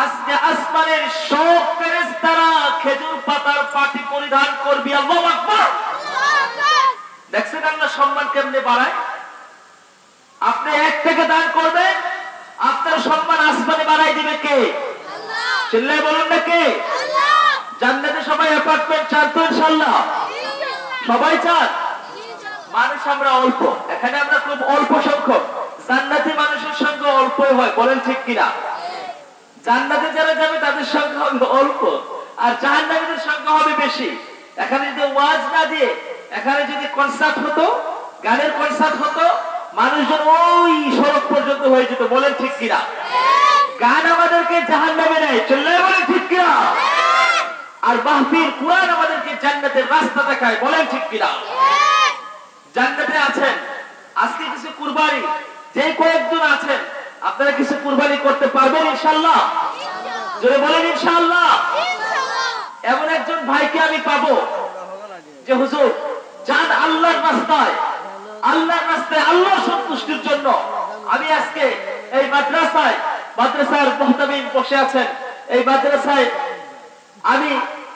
আজকে আসমানের সব ফেরেশতারা খেজুর পাতার পাটি পরিধান করবি। আল্লাহু আকবার। দেখছেন আল্লাহ সম্মান কেমনে বাড়ায়? আপনি এক টাকা দান করবেন, আপনার সম্মান আসমানে বাড়াই দিবে কে? আল্লাহ। চিল্লায় বলুন না কে? আল্লাহ। জান্নাতে সবাই অ্যাপার্টমেন্ট চান তো ইনশাআল্লাহ? সবাই চান? মানুষ আমরা অল্প, এখানে আমরা খুব অল্প সংখ্যক। জান্নাতি মানুষের সংখ্যা অল্পই হয়, বলেন ঠিক কিনা? জান্নাতে যারা যাবে তাদের সংখ্যা হবে অল্প, আর জাহান্নামীদের সংখ্যা হবে বেশি। এখানে যদি ওয়াজ না দিয়ে এখানে যদি কনসার্ট হতো, গানের কনসার্ট হতো, মানুষজন ওই সড়ক পর্যন্ত হয়ে যেত, বলেন ঠিক কিনা? গান আমাদেরকে জাহান্নামে নেয়, চললে বলেন ঠিক কিনা? আর মাহফিল কুরআন আমাদেরকে জান্নাতের রাস্তা দেখায়, বলেন ঠিক কিনা? জান্নাতে আছেন, আজকে কিছু কুরবানি, যে কয়েকজন আছেন আপনারা কিছু কুরবানি করতে পারবেন ইনশাআল্লাহ? জোরে বলেন ইনশাআল্লাহ। এমন একজন ভাইকে আমি পাবো যে হুজুর চাঁদ আল্লাহর রাস্তায়, আল্লাহর সন্তুষ্টির জন্য আমি আজকে এই মাদ্রাসার মুহতামিম বসে আছেন, এই মাদ্রাসায় আমি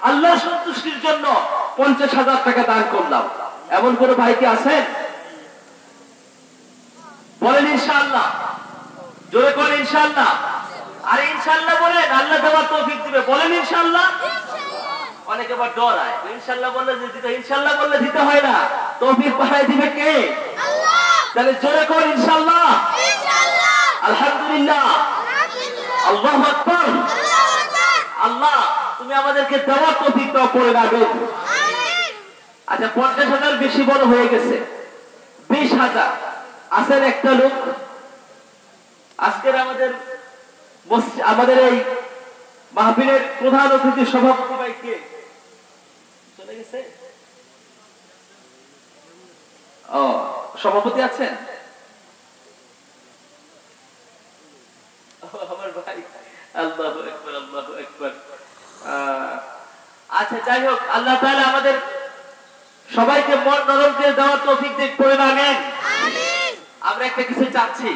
আল্লাহর সন্তুষ্টির জন্য 50,000 টাকা দান করলাম। এমন কোন ভাই কি আছেন? বলেন ইনশাআল্লাহ। জোরে করে ইনশাআল্লাহ। আর ইনশাআল্লাহ বলেন, আল্লাহ দেওয়ার তৌফিক দিবে, বলেন ইনশাআল্লাহ। অনেকে আবার ডরায়, ইনশাআল্লাহ বললে দিতে, ইনশাআল্লাহ বললে দিতে হয় না, তৌফিক বাড়ায় দিবে কে? আল্লাহ। তাহলে জোরে করে ইনশাআল্লাহ। ইনশাআল্লাহ। আলহামদুলিল্লাহ। আল্লাহু আকবার। আল্লাহ তুমি আমাদেরকে দেওয়ার তৌফিক দাও, পড়ে রাখো। আমিন। আচ্ছা 50,000 বেশি বড় হয়ে গেছে, 20,000 আছেন একটা লোক। আজকের আমাদের এই মাহফিলের প্রধান অতিথি সভাপতি ভাই কে? চলে গেছে? ও সভাপতি আছেন? আমার ভাই। আল্লাহু আকবার, আল্লাহু আকবার। আচ্ছা যাই হোক, আল্লাহ তাআলা আমাদের সবাইকে মন নরম করে দেওয়ার তৌফিক দিক, পড়ে আমিন। আমিন। আমরা একটা কিছু চাচ্ছি,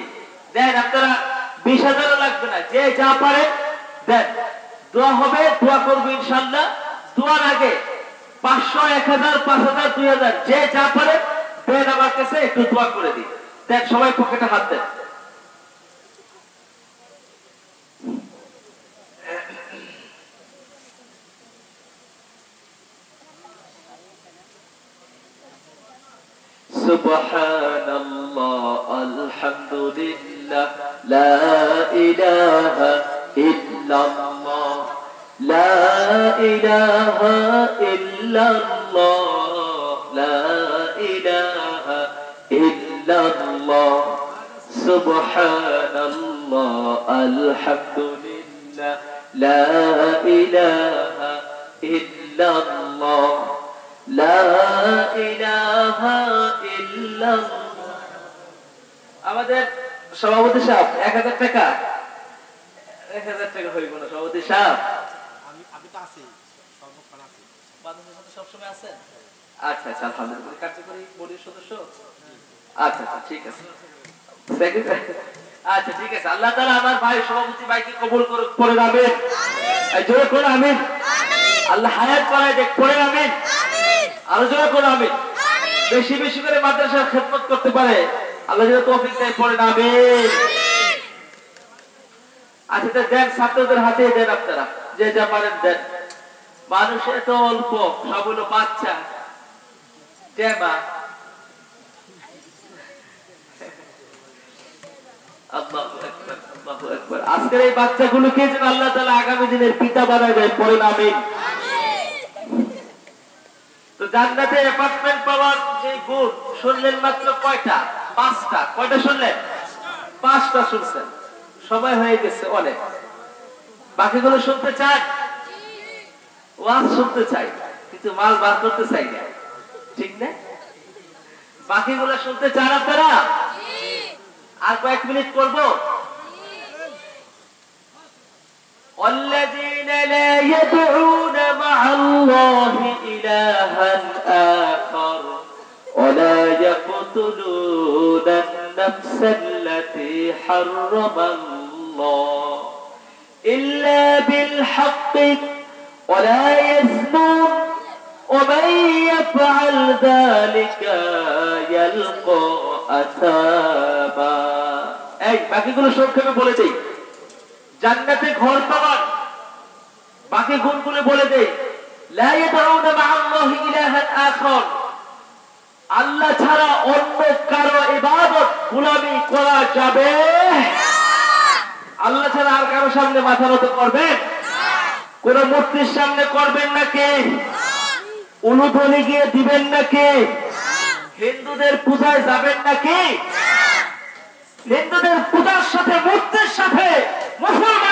দেন আপনারা 20,000 লাগবে না, যে যা পারে দেন। দোয়া হবে, দোয়া করব ইনশাআল্লাহ। দোয়ার আগে 500, 1000, 5000, 2000 যে যা পারে দেন আমার কাছে, একটু দোয়া করে দিন। দেন সবাই পকেটে হাত দেন। সুবহানাল্লাহ, আলহামদুলিল্লাহ, লা ইলাহা ইল্লাল্লাহ, লা ইলাহা ইল্লাল্লাহ, লা ইলাহা ইল্লাল্লাহ, সুবহানাল্লাহ, আলহামদুলিল্লাহ, লা ইলাহা ইল্লাল্লাহ, লা ইলাহা ইল্লাল্লাহ। আমাদের সভাপতি সাহেব 1000 টাকা, 1000 টাকা হইব না সভাপতি সাহেব? আমি তো আছি, সর্বক্ষণ আছি। বাদনের সাথে সব সময় আছেন? আচ্ছা আচ্ছা, আলহামদুলিল্লাহ। কার্যকরী বোর্ডের সদস্য? আচ্ছা আচ্ছা, ঠিক আছে। আচ্ছা ঠিক আছে। আল্লাহ তাআলা আমার ভাই সভাপতি ভাইকে কবুল করে যাবেন। আমিন। এই জোরে করে আমিন। আমিন। আল্লাহ হায়াত বাড়ায় দেখ, পড়ে আমিন। আমিন। আরো জোরে করে আমিন। আমিন। বেশি বেশি করে মাদ্রাসার খেদমত করতে পারে আল্লাহ যেন তৌফিক দেয়, পড়ে আমিন। আমিন। আচ্ছা দেন, ছাত্রদের হাতে দেন, আপনারা যে যা পারেন দেন। মানুষ এত অল্প, সব হলো বাচ্চা। টেমা আল্লাহু আকবার, আল্লাহু আকবার। আজকের এই বাচ্চাগুলোকে যেন আল্লাহ তাআলা আগামী দিনের পিতা বানায় দেয়, পড়েন আমিন। তো জান্নাতে অ্যাপার্টমেন্ট পাওয়ার যে গুণ শুনলেন মাত্র কয়টা? 5টা। কয়টা শুনলেন? 5টা শুনছেন, সময় হয়ে গেছে অনেক। বাকিগুলো শুনতে চান? ওয়াজ শুনতে চাই, কিন্তু মাল বার করতে চাই না, ঠিক না? বাকিগুলো শুনতে চান আপনারা? আর কয়েক মিনিট করবো। والذين لا يدعون مع الله إلها آخر ولا يقتلون النفس التي حرم الله إلا بالحق ولا يزنون ومن يفعل ذلك يلقى أثاما। এই বাকিগুলো সংক্ষেপে বলে দেই। জান্নাতে ঘর পাওয়ার বাকি গুণগুলো বলে দেই। লা ইয়াদউনা মা'আল্লাহি ইলাহান আখার, আল্লাহ ছাড়া অন্য কারো ইবাদত গোলামি করা যাবে না। আল্লাহ ছাড়া আর কারো সামনে মাথা নত করবেন না। কোন মূর্তির সামনে করবেন নাকি? উলুধ্বনি গিয়ে দিবেন নাকি? হিন্দুদের পূজায় যাবেন নাকি?